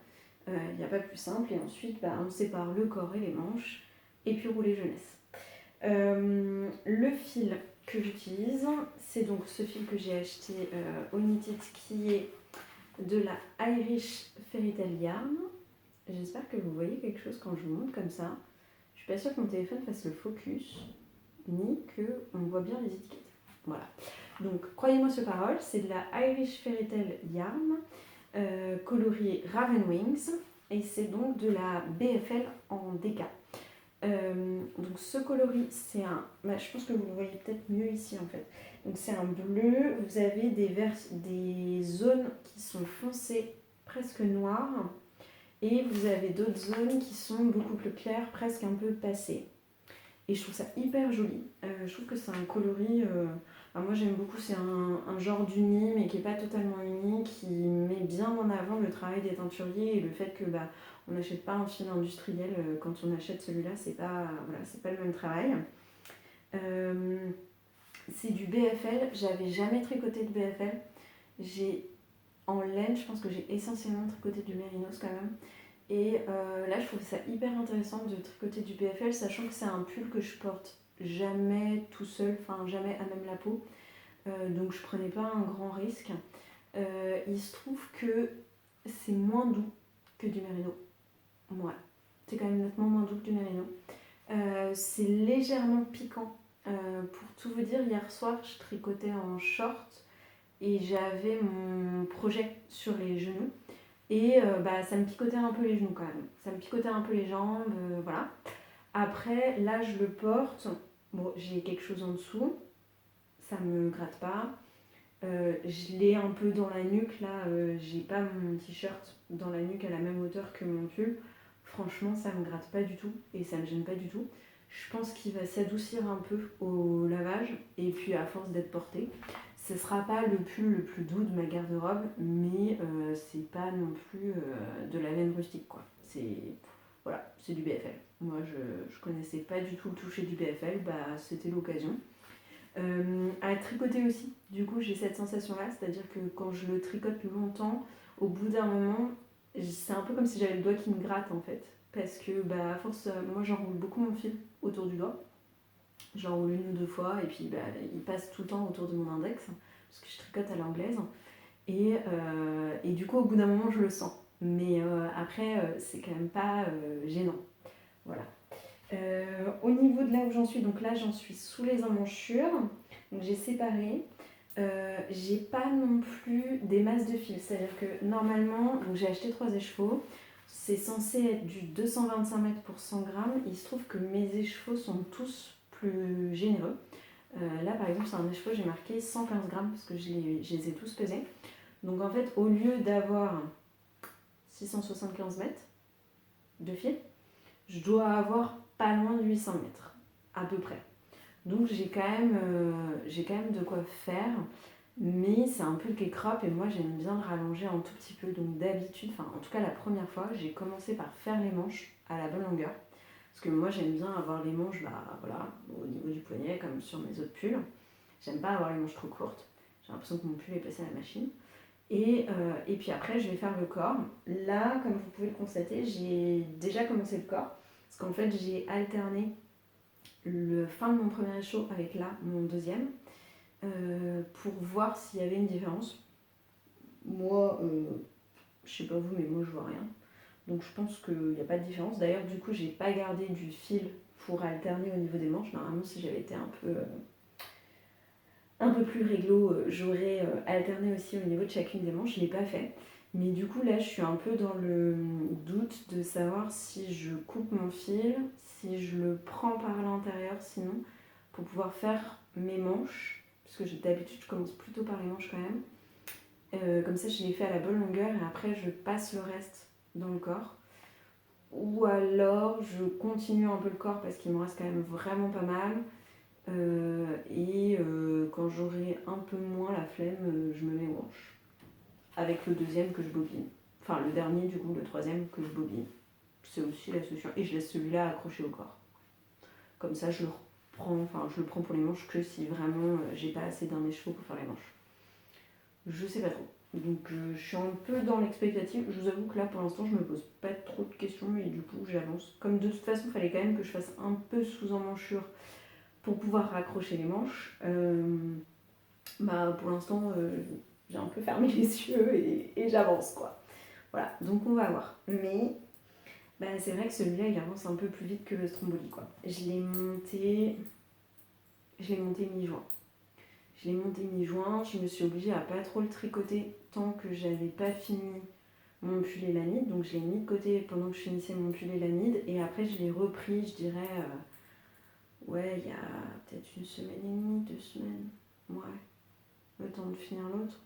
Il n'y a pas plus simple. Et ensuite, on sépare le corps et les manches, et puis rouler jeunesse. Le fil que j'utilise, c'est donc ce fil que j'ai acheté au Knitted, qui est de la Irish Fairy Tale Yarn. J'espère que vous voyez quelque chose quand je vous montre comme ça. Je suis pas sûre que mon téléphone fasse le focus, ni qu'on voit bien les étiquettes. Voilà. Donc, croyez-moi sur parole, c'est de la Irish Fairy Tale Yarn, coloriée Raven Wings, et c'est donc de la BFL en DK. Donc ce coloris, c'est un... je pense que vous le voyez peut-être mieux ici en fait. Donc c'est un bleu, vous avez des zones qui sont foncées, presque noires, et vous avez d'autres zones qui sont beaucoup plus claires, presque un peu passées. Et je trouve ça hyper joli. Je trouve que c'est un coloris... moi j'aime beaucoup, c'est un genre d'uni, mais qui n'est pas totalement uni, qui met bien en avant le travail des teinturiers et le fait que on n'achète pas un fil industriel. Quand on achète celui-là, c'est pas le même travail. C'est du BFL. J'avais jamais tricoté de BFL. En laine, je pense que j'ai essentiellement tricoté du mérinos quand même. Et là, je trouve ça hyper intéressant de tricoter du BFL, sachant que c'est un pull que je porte jamais tout seul, enfin jamais à même la peau. Donc je prenais pas un grand risque. Il se trouve que c'est moins doux que du mérino. Ouais, c'est quand même nettement moins doux que du mérino. C'est légèrement piquant. Pour tout vous dire, hier soir, je tricotais en short et j'avais mon projet sur les genoux. Et ça me picotait un peu les genoux quand même. Ça me picotait un peu les jambes, voilà. Après, là, je le porte. Bon, j'ai quelque chose en dessous. Ça me gratte pas. Je l'ai un peu dans la nuque, là. J'ai pas mon t-shirt dans la nuque à la même hauteur que mon pull. Franchement, ça me gratte pas du tout et ça me gêne pas du tout. Je pense qu'il va s'adoucir un peu au lavage et puis à force d'être porté. Ce sera pas le pull le plus doux de ma garde-robe, mais c'est pas non plus de la laine rustique, quoi. C'est du BFL. Moi, je connaissais pas du tout le toucher du BFL, c'était l'occasion. À tricoter aussi, du coup, j'ai cette sensation-là, c'est-à-dire que quand je le tricote longtemps, au bout d'un moment, c'est un peu comme si j'avais le doigt qui me gratte en fait. Parce que à force, moi j'enroule beaucoup mon fil autour du doigt. J'enroule une ou deux fois et puis il passe tout le temps autour de mon index parce que je tricote à l'anglaise. Et du coup, au bout d'un moment, je le sens. Mais après, c'est quand même pas gênant. Voilà. Au niveau de là où j'en suis, donc là j'en suis sous les emmanchures. Donc j'ai séparé. J'ai pas non plus des masses de fil. C'est-à-dire que normalement, donc j'ai acheté 3 échevaux. C'est censé être du 225 mètres pour 100 grammes. Il se trouve que mes échevaux sont tous plus généreux. Là par exemple, c'est un écheveau, j'ai marqué 115 grammes parce que je les ai tous pesés. Donc en fait, au lieu d'avoir 675 mètres de fil, je dois avoir pas loin de 800 mètres, à peu près. Donc j'ai quand même de quoi faire, mais c'est un pull qui est crop et moi j'aime bien le rallonger un tout petit peu. Donc d'habitude, en tout cas la première fois, j'ai commencé par faire les manches à la bonne longueur. Parce que moi j'aime bien avoir les manches au niveau du poignet comme sur mes autres pulls. J'aime pas avoir les manches trop courtes. J'ai l'impression que mon pull est passé à la machine. Et puis après, je vais faire le corps. Là, comme vous pouvez le constater, j'ai déjà commencé le corps. Parce qu'en fait, j'ai alterné le fin de mon premier écheveau avec là, mon deuxième, pour voir s'il y avait une différence. Moi, je sais pas vous, mais moi je vois rien. Donc je pense qu'il n'y a pas de différence. D'ailleurs, du coup, j'ai pas gardé du fil pour alterner au niveau des manches. Normalement, si j'avais été un peu plus réglo, j'aurais alterné aussi au niveau de chacune des manches. Je ne l'ai pas fait. Mais du coup là je suis un peu dans le doute de savoir si je coupe mon fil, si je le prends par l'intérieur sinon, pour pouvoir faire mes manches, parce que d'habitude je commence plutôt par les manches quand même. Comme ça je les fais à la bonne longueur et après je passe le reste dans le corps. Ou alors je continue un peu le corps parce qu'il me reste quand même vraiment pas mal. Quand j'aurai un peu moins la flemme, je me mets aux manches. Avec le deuxième que je bobine. Enfin le dernier du coup, le troisième que je bobine. C'est aussi la solution. Et je laisse celui-là accroché au corps. Comme ça je le prends pour les manches que si vraiment j'ai pas assez d'un écheveau pour faire les manches. Je sais pas trop. Donc je suis un peu dans l'expectative. Je vous avoue que là pour l'instant je me pose pas trop de questions et du coup j'avance. Comme de toute façon il fallait quand même que je fasse un peu sous emmanchure pour pouvoir raccrocher les manches. Pour l'instant j'ai un peu fermé les yeux et j'avance quoi. Voilà, donc on va voir. Mais c'est vrai que celui-là il avance un peu plus vite que le Stromboli quoi. Je l'ai monté mi-juin. Je me suis obligée à pas trop le tricoter tant que j'avais pas fini mon pull élamide. Donc je l'ai mis de côté pendant que je finissais mon pull élamide et après je l'ai repris, je dirais, il y a peut-être une semaine et demie, 2 semaines. Ouais, le temps de finir l'autre.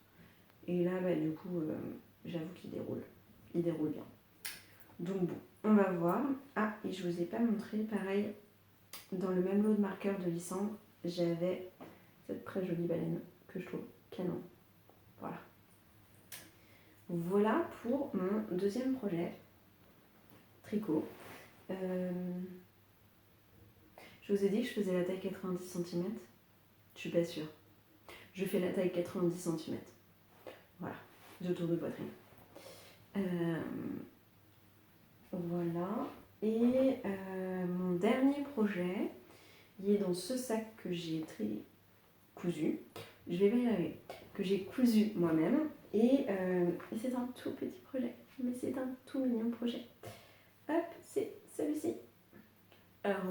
Et là, du coup, j'avoue qu'il déroule. Il déroule bien. Donc bon, on va voir. Ah, et je vous ai pas montré, pareil, dans le même lot de marqueurs de Lysandre, j'avais cette très jolie baleine que je trouve canon. Voilà. Voilà pour mon deuxième projet, tricot. Je vous ai dit que je faisais la taille 90 cm. Je suis pas sûre. Je fais la taille 90 cm. Voilà, de tour de poitrine. Voilà. Et mon dernier projet, il est dans ce sac que j'ai cousu. Je vais pas y arriver. Que j'ai cousu moi-même. Et c'est un tout petit projet. Mais c'est un tout mignon projet. Hop, c'est celui-ci. Alors,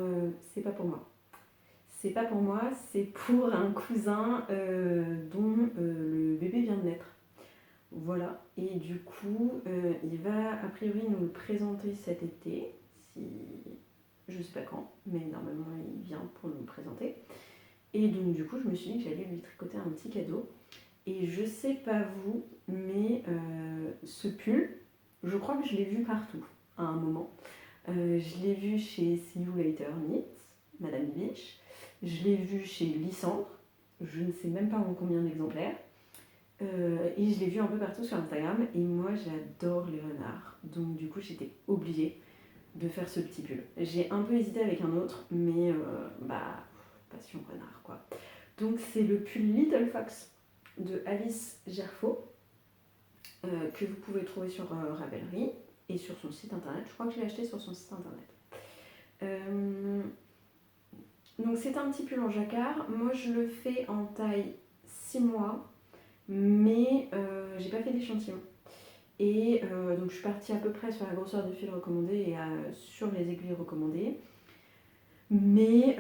c'est pas pour moi. C'est pas pour moi, c'est pour un cousin dont le bébé vient de naître. Voilà, et du coup, il va a priori nous le présenter cet été, si je sais pas quand, mais normalement il vient pour nous le présenter. Et donc du coup, je me suis dit que j'allais lui tricoter un petit cadeau. Et je sais pas vous, mais ce pull, je crois que je l'ai vu partout à un moment. Je l'ai vu chez See You Later Knit, Madame Biche. Je l'ai vu chez Lysandre, je ne sais même pas en combien d'exemplaires. Et je l'ai vu un peu partout sur Instagram. Et moi, j'adore les renards. Donc du coup, j'étais obligée de faire ce petit pull. J'ai un peu hésité avec un autre, mais passion renard quoi. Donc c'est le pull Little Fox de Alice Gerfaux que vous pouvez trouver sur Ravelry et sur son site internet. Je crois que je l'ai acheté sur son site internet. Donc c'est un petit pull en jacquard. Moi je le fais en taille 6 mois, mais j'ai pas fait d'échantillon. Et donc je suis partie à peu près sur la grosseur de fil recommandée et sur les aiguilles recommandées. Mais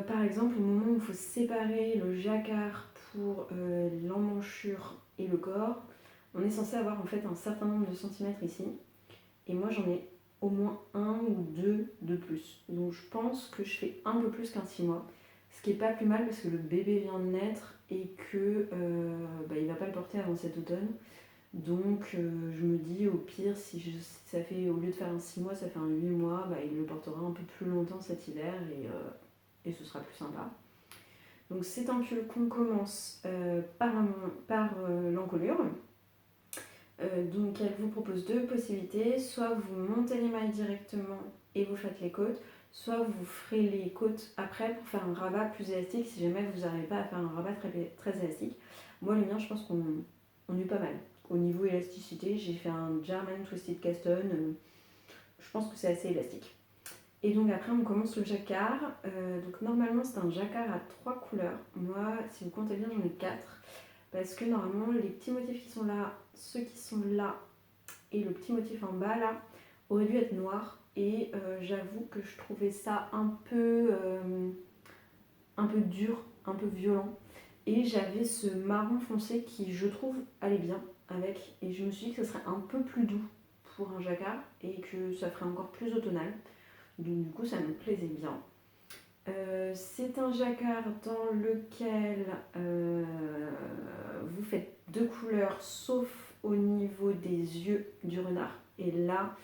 par exemple, au moment où il faut séparer le jacquard pour l'emmanchure et le corps, on est censé avoir en fait un certain nombre de centimètres ici. Et moi j'en ai au moins 1 ou 2 de plus. Donc je pense que je fais un peu plus qu'un 6 mois. Ce qui est pas plus mal parce que le bébé vient de naître et que il va pas le porter avant cet automne. Donc je me dis au pire, ça fait, au lieu de faire un 6 mois, ça fait un 8 mois, il le portera un peu plus longtemps cet hiver et ce sera plus sympa. Donc c'est un pull qu'on commence par l'encolure. Donc elle vous propose deux possibilités, soit vous montez les mailles directement et vous faites les côtes, soit vous ferez les côtes après pour faire un rabat plus élastique si jamais vous n'arrivez pas à faire un rabat très, très élastique. Moi le mien je pense qu'on est pas mal. Au niveau élasticité, j'ai fait un German Twisted Caston, je pense que c'est assez élastique. Et donc après on commence le jacquard, donc normalement c'est un jacquard à 3 couleurs, moi si vous comptez bien j'en ai 4. Parce que normalement, les petits motifs qui sont là, ceux qui sont là et le petit motif en bas là, auraient dû être noirs. Et j'avoue que je trouvais ça un peu dur, un peu violent. Et j'avais ce marron foncé qui, je trouve, allait bien. avec, et je me suis dit que ce serait un peu plus doux pour un jacquard et que ça ferait encore plus automnal. Donc du coup ça me plaisait bien. C'est un jacquard dans lequel vous faites 2 couleurs sauf au niveau des yeux du renard. Et là,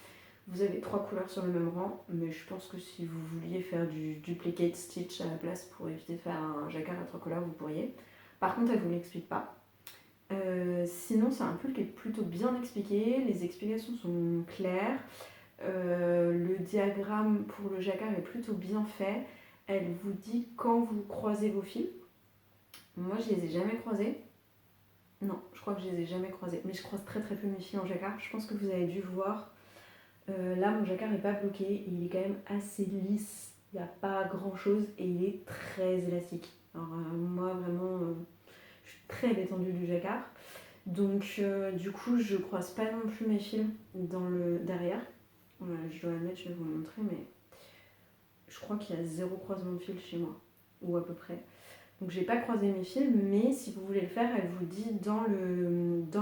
vous avez 3 couleurs sur le même rang, mais je pense que si vous vouliez faire du duplicate stitch à la place pour éviter de faire un jacquard à 3 couleurs, vous pourriez. Par contre, elle ne vous l'explique pas. Sinon, c'est un pull qui est plutôt bien expliqué, les explications sont claires. Le diagramme pour le jacquard est plutôt bien fait. Elle vous dit quand vous croisez vos fils. Moi, je les ai jamais croisés. Non, je crois que je les ai jamais croisés. Mais je croise très très peu mes fils en jacquard. Je pense que vous avez dû voir. Là, mon jacquard n'est pas bloqué. Il est quand même assez lisse. Il n'y a pas grand chose et il est très élastique. Alors, moi, vraiment, je suis très détendue du jacquard. Donc, du coup, je croise pas non plus mes fils dans le derrière. Je dois admettre, je vais vous le montrer, mais je crois qu'il y a 0 croisement de fil chez moi, ou à peu près. Donc j'ai pas croisé mes fils, mais si vous voulez le faire, elle vous dit dans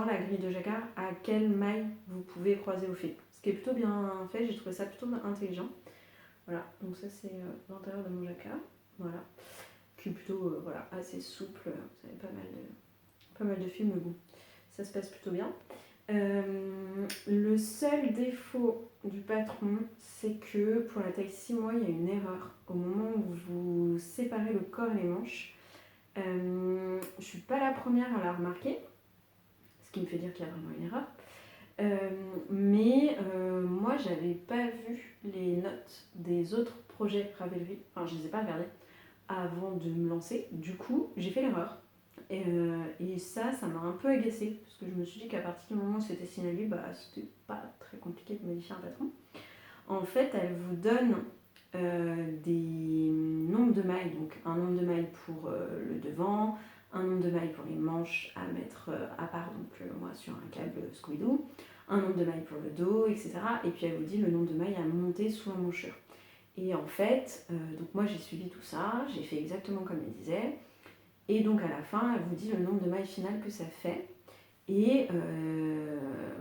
la grille de jacquard à quelle maille vous pouvez croiser au fil. Ce qui est plutôt bien fait, j'ai trouvé ça plutôt intelligent. Voilà, donc ça c'est l'intérieur de mon jacquard, voilà, qui est plutôt voilà, assez souple, vous avez pas mal de fils, mais bon, ça se passe plutôt bien. Le seul défaut du patron, c'est que pour la taille 6 mois, il y a une erreur. Au moment où vous séparez le corps et les manches, je suis pas la première à la remarquer, ce qui me fait dire qu'il y a vraiment une erreur. Mais moi, j'avais pas vu les notes des autres projets Ravelry, enfin, je les ai pas regardées avant de me lancer. Du coup, j'ai fait l'erreur. Et ça m'a un peu agacée, parce que je me suis dit qu'à partir du moment où c'était signalé, bah, c'était pas très compliqué de modifier un patron. En fait, elle vous donne des nombres de mailles, donc un nombre de mailles pour le devant, un nombre de mailles pour les manches à mettre à part, donc moi sur un câble Scooby-Doo, un nombre de mailles pour le dos, etc. Et puis elle vous dit le nombre de mailles à monter sous la manchure. Et en fait, donc moi j'ai suivi tout ça, j'ai fait exactement comme elle disait. Et donc à la fin, elle vous dit le nombre de mailles finales que ça fait. Et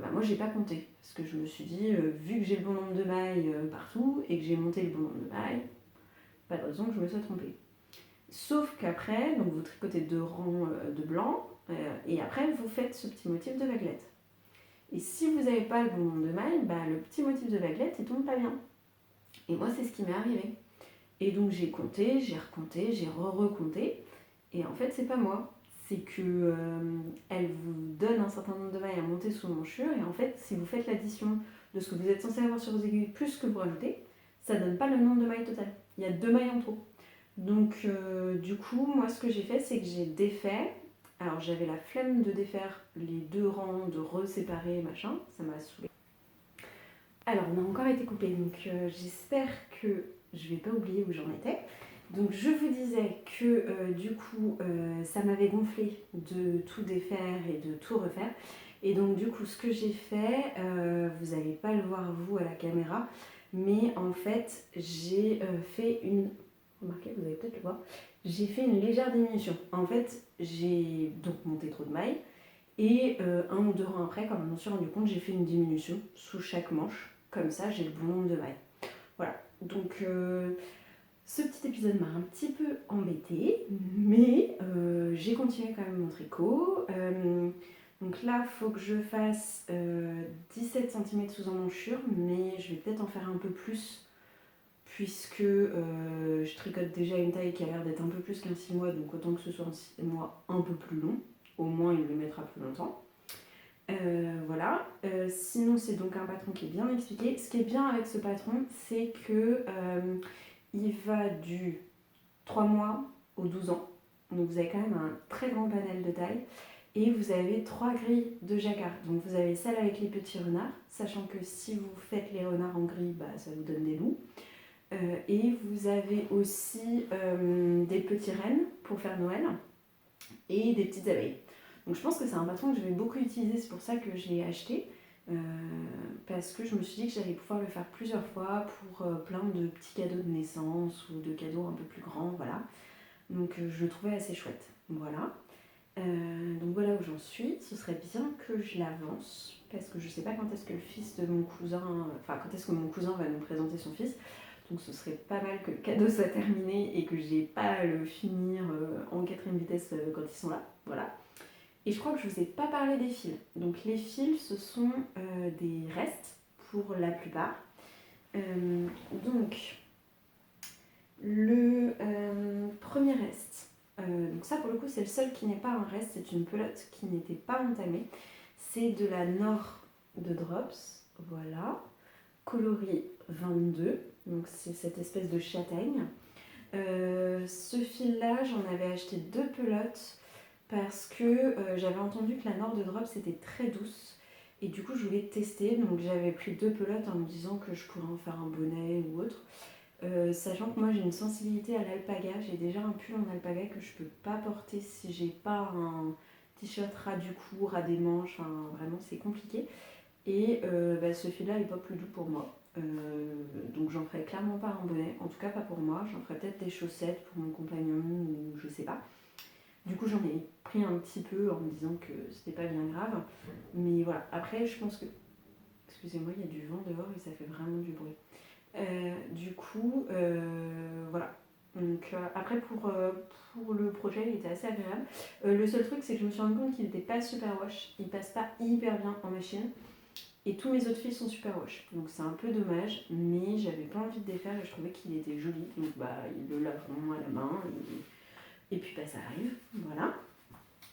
bah moi, j'ai pas compté. Parce que je me suis dit, vu que j'ai le bon nombre de mailles partout et que j'ai monté le bon nombre de mailles, pas de raison que je me sois trompée. Sauf qu'après, donc vous tricotez 2 rangs de blanc et après, vous faites ce petit motif de vaguelette. Et si vous n'avez pas le bon nombre de mailles, bah, le petit motif de vaguelette, il tombe pas bien. Et moi, c'est ce qui m'est arrivé. Et donc j'ai compté, j'ai recompté, j'ai recompté. Et en fait, c'est pas moi. C'est que elle vous donne un certain nombre de mailles à monter sous manchure. Et en fait, si vous faites l'addition de ce que vous êtes censé avoir sur vos aiguilles plus ce que vous rajoutez, ça donne pas le nombre de mailles total. Il y a 2 mailles en trop. Donc du coup, moi ce que j'ai fait, c'est que j'ai défait. Alors j'avais la flemme de défaire les 2 rangs, de reséparer, machin. Ça m'a saoulée. Alors on a encore été coupé, donc j'espère que je vais pas oublier où j'en étais. Donc je vous disais que du coup ça m'avait gonflé de tout défaire et de tout refaire. Et donc du coup ce que j'ai fait, vous n'allez pas le voir vous à la caméra, mais en fait j'ai fait une... Remarquez, vous allez peut-être le voir. J'ai fait une légère diminution. En fait j'ai donc monté trop de mailles et 1 ou 2 rangs après, quand je me suis rendu compte, j'ai fait une diminution sous chaque manche. Comme ça j'ai le bon nombre de mailles. Voilà, donc... ce petit épisode m'a un petit peu embêtée, mais j'ai continué quand même mon tricot. Donc là, il faut que je fasse 17 cm sous emmanchure, mais je vais peut-être en faire un peu plus, puisque je tricote déjà une taille qui a l'air d'être un peu plus qu'un 6 mois, donc autant que ce soit un 6 mois un peu plus long. Au moins, il le mettra plus longtemps. Voilà. Sinon, c'est donc un patron qui est bien expliqué. Ce qui est bien avec ce patron, c'est que... il va du 3 mois au 12 ans. Donc vous avez quand même un très grand panel de taille. Et vous avez 3 grilles de jacquard. Donc vous avez celle avec les petits renards, sachant que si vous faites les renards en grille, bah, ça vous donne des loups. Et vous avez aussi des petits rennes pour faire Noël et des petites abeilles. Donc je pense que c'est un patron que je vais beaucoup utiliser, c'est pour ça que je l'ai acheté. Parce que je me suis dit que j'allais pouvoir le faire plusieurs fois pour plein de petits cadeaux de naissance ou de cadeaux un peu plus grands, voilà. Donc je le trouvais assez chouette, voilà. Donc voilà où j'en suis. Ce serait bien que je l'avance parce que je sais pas quand est-ce que le fils de mon cousin, enfin quand est-ce que mon cousin va nous présenter son fils. Donc ce serait pas mal que le cadeau soit terminé et que j'ai pas à le finir en quatrième vitesse quand ils sont là. Voilà. Et je crois que je vous ai pas parlé des fils. Donc les fils, ce sont des restes pour la plupart. Donc le premier reste, donc ça pour le coup c'est le seul qui n'est pas un reste, c'est une pelote qui n'était pas entamée. C'est de la Nord de Drops, voilà, coloris 22, donc c'est cette espèce de châtaigne. Ce fil-là, j'en avais acheté 2 pelotes parce que j'avais entendu que la Nord de Drops était très douce et du coup je voulais tester, donc j'avais pris 2 pelotes en me disant que je pourrais en faire un bonnet ou autre. Sachant que moi j'ai une sensibilité à l'alpaga, j'ai déjà un pull en alpaga que je peux pas porter si j'ai pas un t-shirt ras du cou, ras des manches, enfin, vraiment c'est compliqué. Et ce fil-là est pas plus doux pour moi. Donc j'en ferai clairement pas un bonnet, en tout cas pas pour moi. J'en ferai peut-être des chaussettes pour mon compagnon ou je sais pas. Du coup j'en ai pris un petit peu en me disant que c'était pas bien grave. Mais voilà, après je pense que... Excusez-moi, il y a du vent dehors et ça fait vraiment du bruit. Voilà. Donc après pour le projet il était assez agréable. Le seul truc c'est que je me suis rendu compte qu'il n'était pas super wash. Il passe pas hyper bien en machine. Et tous mes autres fils sont super wash. Donc c'est un peu dommage, mais j'avais pas envie de défaire et je trouvais qu'il était joli. Donc ils le laveront à la main. Et puis ça arrive. Voilà.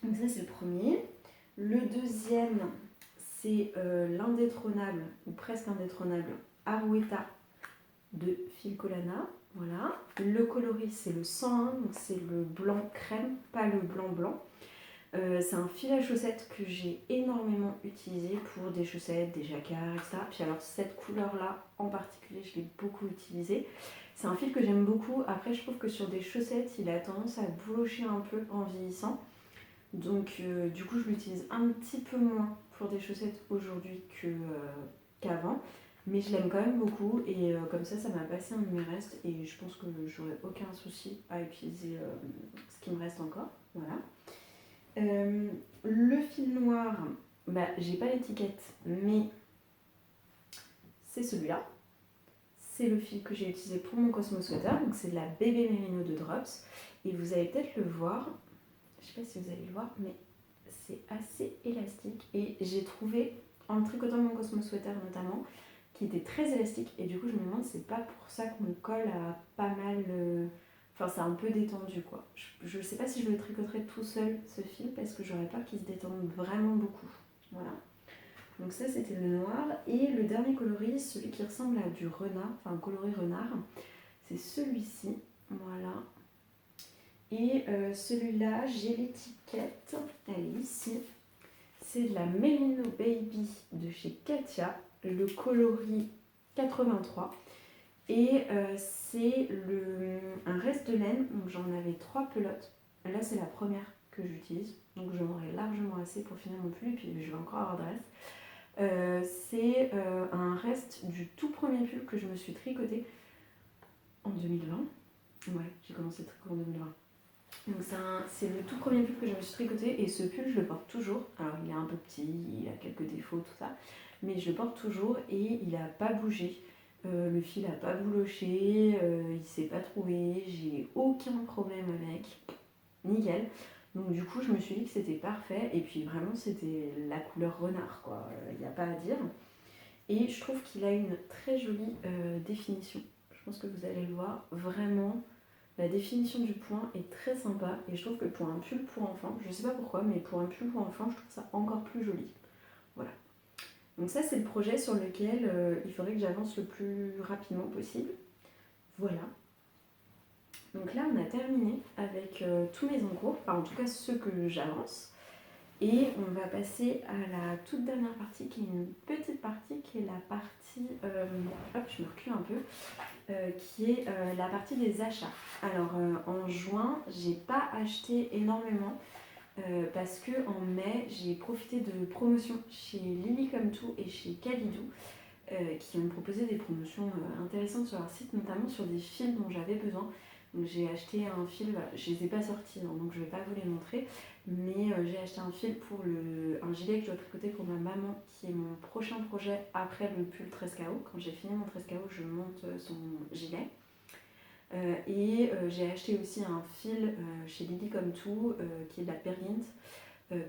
Donc ça c'est le premier. Le deuxième, c'est l'indétrônable, ou presque indétrônable, Arouetta de Filcolana. Voilà. Le coloris, c'est le 101, donc c'est le blanc crème, pas le blanc blanc. C'est un fil à chaussettes que j'ai énormément utilisé pour des chaussettes, des jacquards, etc. Puis alors cette couleur-là en particulier, je l'ai beaucoup utilisé. C'est un fil que j'aime beaucoup. Après, je trouve que sur des chaussettes, il a tendance à boulocher un peu en vieillissant. Donc du coup, je l'utilise un petit peu moins pour des chaussettes aujourd'hui qu'avant. Mais je l'aime quand même beaucoup et comme ça m'a passé un de mes restes et je pense que j'aurai aucun souci à utiliser ce qui me reste encore. Voilà. Le fil noir, j'ai pas l'étiquette, mais c'est celui-là. C'est le fil que j'ai utilisé pour mon Cosmo Sweater, donc c'est de la Bébé Merino de Drops. Et vous allez peut-être le voir, je sais pas si vous allez le voir, mais c'est assez élastique. Et j'ai trouvé, en tricotant mon Cosmo Sweater notamment, qui était très élastique. Et du coup, je me demande, c'est pas pour ça qu'on le colle à pas mal... Enfin, c'est un peu détendu, quoi. Je sais pas si je le tricoterai tout seul, ce fil, parce que j'aurais peur qu'il se détende vraiment beaucoup. Voilà. Donc ça, c'était le noir. Et le dernier coloris, celui qui ressemble à du renard, enfin un coloris renard, c'est celui-ci. Voilà. Et celui-là, j'ai l'étiquette, elle est ici. C'est de la Merino Baby de chez Katia, le coloris 83. Et c'est un reste de laine, donc j'en avais 3 pelotes. Là, c'est la première que j'utilise, donc j'en aurai largement assez pour finir mon pull, et puis je vais encore avoir de reste. C'est un reste du tout premier pull que je me suis tricoté en 2020. Ouais, j'ai commencé le tricot en 2020. Donc c'est le tout premier pull que je me suis tricoté et ce pull je le porte toujours. Alors il est un peu petit, il a quelques défauts, tout ça, mais je le porte toujours et il n'a pas bougé. Le fil n'a pas bouloché, il s'est pas troué, j'ai aucun problème avec. Nickel. Donc du coup je me suis dit que c'était parfait et puis vraiment c'était la couleur renard quoi, il n'y a pas à dire. Et je trouve qu'il a une très jolie définition. Je pense que vous allez le voir, vraiment. La définition du point est très sympa et je trouve que pour un pull pour enfant, je sais pas pourquoi, mais pour un pull pour enfant, je trouve ça encore plus joli. Voilà. Donc ça, c'est le projet sur lequel il faudrait que j'avance le plus rapidement possible. Voilà. Donc là, on a terminé avec tous mes encours, enfin en tout cas ceux que j'avance. Et on va passer à la toute dernière partie, qui est une petite partie, qui est la partie, hop, je me recule un peu, qui est la partie des achats. Alors en juin, j'ai pas acheté énormément parce que en mai, j'ai profité de promotions chez Lily Come To et chez Kalidou qui ont proposé des promotions intéressantes sur leur site, notamment sur des fils dont j'avais besoin. Donc j'ai acheté un fil, voilà, je les ai pas sortis hein, donc je vais pas vous les montrer, mais j'ai acheté un fil pour un gilet que je dois tricoter pour ma maman qui est mon prochain projet après le pull 13KO. Quand j'ai fini mon 13KO, je monte son gilet. J'ai acheté aussi un fil chez Lily Comme Tout qui est de la Perlint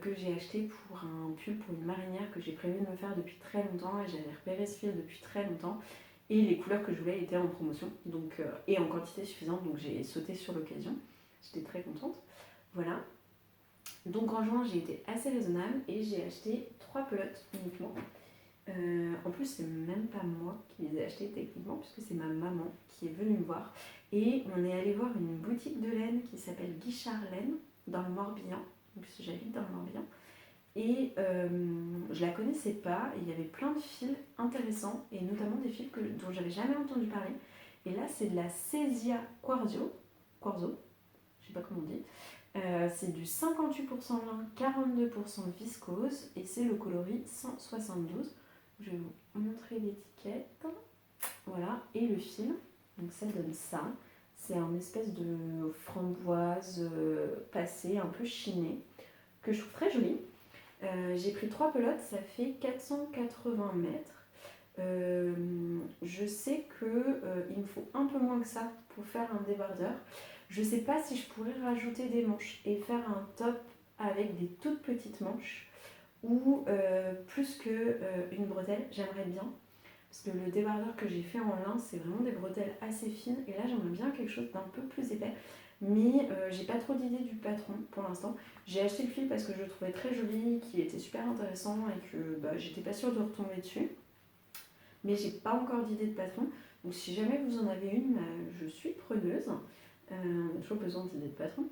que j'ai acheté pour un pull pour une marinière que j'ai prévu de me faire depuis très longtemps et j'avais repéré ce fil depuis très longtemps et les couleurs que je voulais étaient en promotion donc, et en quantité suffisante donc j'ai sauté sur l'occasion, j'étais très contente. Voilà, donc en juin j'ai été assez raisonnable et j'ai acheté 3 pelotes uniquement. En plus c'est même pas moi qui les ai achetées techniquement puisque c'est ma maman qui est venue me voir et on est allé voir une boutique de laine qui s'appelle Guichard Laine dans le Morbihan, donc j'habite dans le Morbihan. Et je la connaissais pas, et il y avait plein de fils intéressants, et notamment des fils dont j'avais jamais entendu parler. Et là, c'est de la Cesia Quarzo, je sais pas comment on dit. C'est du 58% lin, 42% viscose, et c'est le coloris 172. Je vais vous montrer l'étiquette. Voilà, et le fil, donc ça donne ça. C'est un espèce de framboise passée, un peu chinée, que je trouve très joli. J'ai pris 3 pelotes, ça fait 480 mètres. Je sais qu'il me faut un peu moins que ça pour faire un débardeur. Je sais pas si je pourrais rajouter des manches et faire un top avec des toutes petites manches ou plus qu'une bretelle, j'aimerais bien. Parce que le débardeur que j'ai fait en lin, c'est vraiment des bretelles assez fines. Et là, j'aimerais bien quelque chose d'un peu plus épais. Mais j'ai pas trop d'idées du patron pour l'instant. J'ai acheté le fil parce que je le trouvais très joli, qu'il était super intéressant et que j'étais pas sûre de retomber dessus. Mais j'ai pas encore d'idée de patron. Donc si jamais vous en avez une, je suis preneuse. On a toujours besoin d'idées de patron.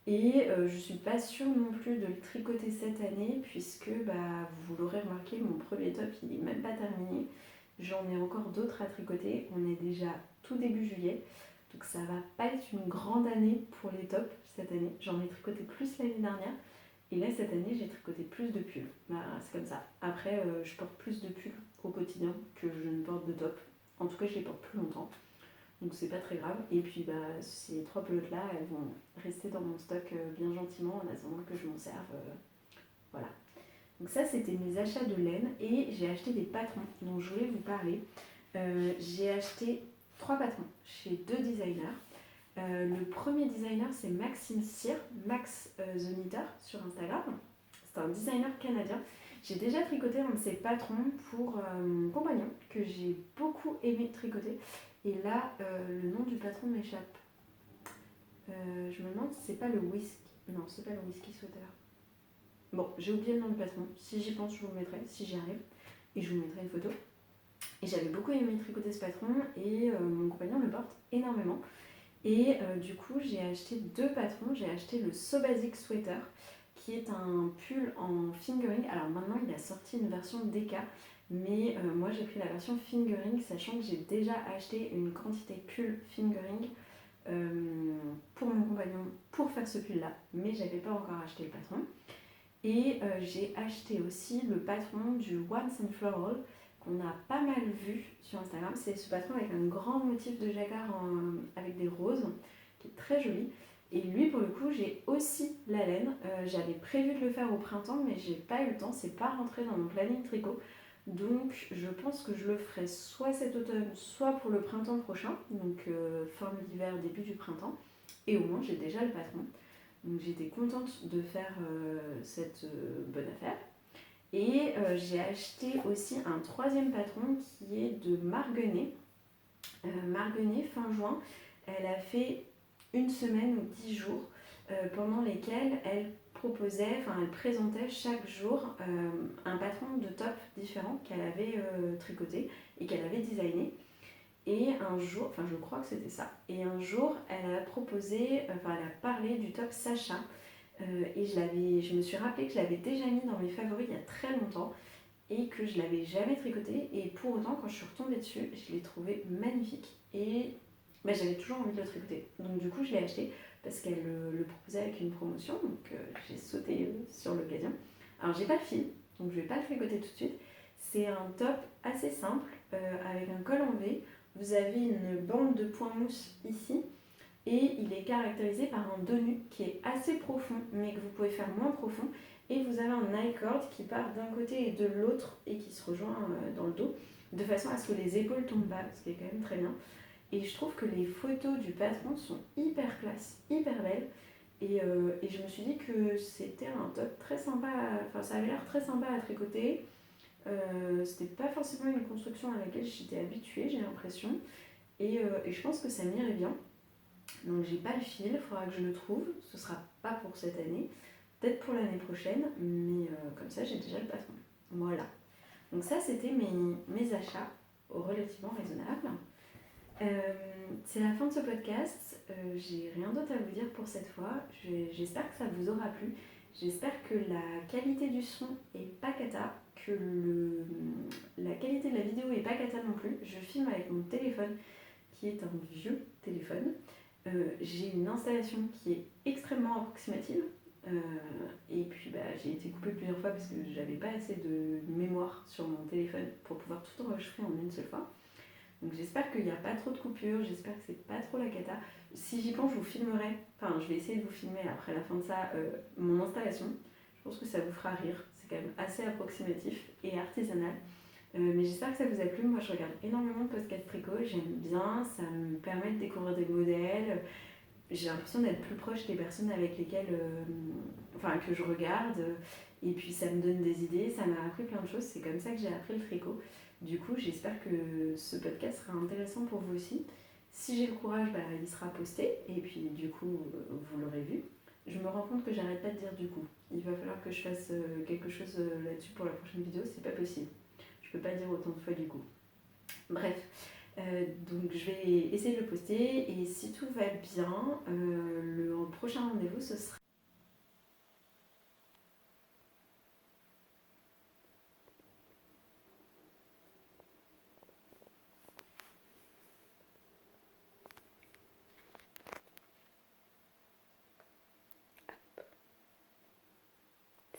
Et je suis pas sûre non plus de le tricoter cette année puisque vous l'aurez remarqué, mon premier top il est même pas terminé. J'en ai encore d'autres à tricoter. On est déjà tout début juillet. Donc ça va pas être une grande année pour les tops cette année. J'en ai tricoté plus l'année dernière. Et là cette année j'ai tricoté plus de pulls. C'est comme ça. Après je porte plus de pulls au quotidien que je ne porte de top. En tout cas je les porte plus longtemps. Donc c'est pas très grave. Et puis ces 3 pelotes là elles vont rester dans mon stock bien gentiment en attendant que je m'en serve. Voilà. Donc ça c'était mes achats de laine et j'ai acheté des patrons dont je voulais vous parler. J'ai acheté 3 patrons chez 2 designers. Le premier designer c'est Maxime Cyr, Max The Knitter sur Instagram. C'est un designer canadien. J'ai déjà tricoté un de ses patrons pour mon compagnon que j'ai beaucoup aimé tricoter. Et là, le nom du patron m'échappe. Je me demande si c'est pas le whisky. Non, c'est pas le whisky sweater. Bon, j'ai oublié le nom du patron. Si j'y pense, je vous le mettrai, si j'y arrive. Et je vous mettrai une photo. Et j'avais beaucoup aimé tricoter ce patron et mon compagnon le porte énormément. Et du coup, j'ai acheté 2 patrons. J'ai acheté le So Basic Sweater, qui est un pull en fingering. Alors maintenant, il a sorti une version DK, mais moi j'ai pris la version fingering, sachant que j'ai déjà acheté une quantité pull fingering pour mon compagnon pour faire ce pull-là, mais j'avais pas encore acheté le patron. Et j'ai acheté aussi le patron du Once and Floral, qu'on a pas mal vu sur Instagram. C'est ce patron avec un grand motif de jacquard avec des roses, qui est très joli. Et lui, pour le coup, j'ai aussi la laine. J'avais prévu de le faire au printemps, mais j'ai pas eu le temps. C'est pas rentré dans mon planning tricot. Donc, je pense que je le ferai soit cet automne, soit pour le printemps prochain. Donc, fin de l'hiver, début du printemps. Et au moins, j'ai déjà le patron. Donc, j'étais contente de faire cette bonne affaire. Et j'ai acheté aussi un 3e patron qui est de Marguenet. Marguenet, fin juin, elle a fait une semaine ou 10 jours pendant lesquels elle présentait chaque jour un patron de top différent qu'elle avait tricoté et qu'elle avait designé. Et un jour, je crois que c'était ça, et un jour elle a elle a parlé du top Sacha. Et je me suis rappelé que je l'avais déjà mis dans mes favoris il y a très longtemps et que je l'avais jamais tricoté. Et pour autant, quand je suis retombée dessus, je l'ai trouvé magnifique et j'avais toujours envie de le tricoter. Donc du coup, je l'ai acheté parce qu'elle le proposait avec une promotion. Donc j'ai sauté sur l'occasion. Alors j'ai pas le fil, donc je vais pas le tricoter tout de suite. C'est un top assez simple avec un col en V. Vous avez une bande de point mousse ici. et il est caractérisé par un dos nu qui est assez profond mais que vous pouvez faire moins profond, et vous avez un I-cord qui part d'un côté et de l'autre et qui se rejoint dans le dos de façon à ce que les épaules tombent bas, ce qui est quand même très bien. Et je trouve que les photos du patron sont hyper classe, hyper belles. Et je me suis dit que c'était un top très sympa, enfin ça avait l'air très sympa à tricoter. C'était pas forcément une construction à laquelle j'étais habituée, j'ai l'impression. Et je pense que ça m'irait bien. Donc j'ai pas le fil, il faudra que je le trouve. Ce sera pas pour cette année, peut-être pour l'année prochaine, mais comme ça j'ai déjà le patron. Voilà. Donc ça c'était mes achats relativement raisonnables. C'est la fin de ce podcast. J'ai rien d'autre à vous dire pour cette fois. J'espère que ça vous aura plu. J'espère que la qualité du son est pas cata, que la qualité de la vidéo est pas cata non plus. Je filme avec mon téléphone qui est un vieux téléphone. J'ai une installation qui est extrêmement approximative. Et puis j'ai été coupée plusieurs fois parce que j'avais pas assez de mémoire sur mon téléphone pour pouvoir tout enregistrer en une seule fois. Donc j'espère qu'il n'y a pas trop de coupures, j'espère que c'est pas trop la cata. Si j'y pense, je vous filmerai, enfin je vais essayer de vous filmer après la fin de ça, mon installation. Je pense que ça vous fera rire, c'est quand même assez approximatif et artisanal. Mais j'espère que ça vous a plu. Moi je regarde énormément de podcasts tricot, j'aime bien, ça me permet de découvrir des modèles. J'ai l'impression d'être plus proche des personnes avec lesquelles, que je regarde. Et puis ça me donne des idées, ça m'a appris plein de choses, c'est comme ça que j'ai appris le tricot. Du coup, j'espère que ce podcast sera intéressant pour vous aussi. Si j'ai le courage, il sera posté, et puis du coup, vous l'aurez vu. Je me rends compte que j'arrête pas de dire du coup. Il va falloir que je fasse quelque chose là-dessus pour la prochaine vidéo, c'est pas possible. Je peux pas dire autant de fois du coup. Bref, donc je vais essayer de le poster, et si tout va bien, le prochain rendez-vous ce sera...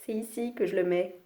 C'est ici que je le mets.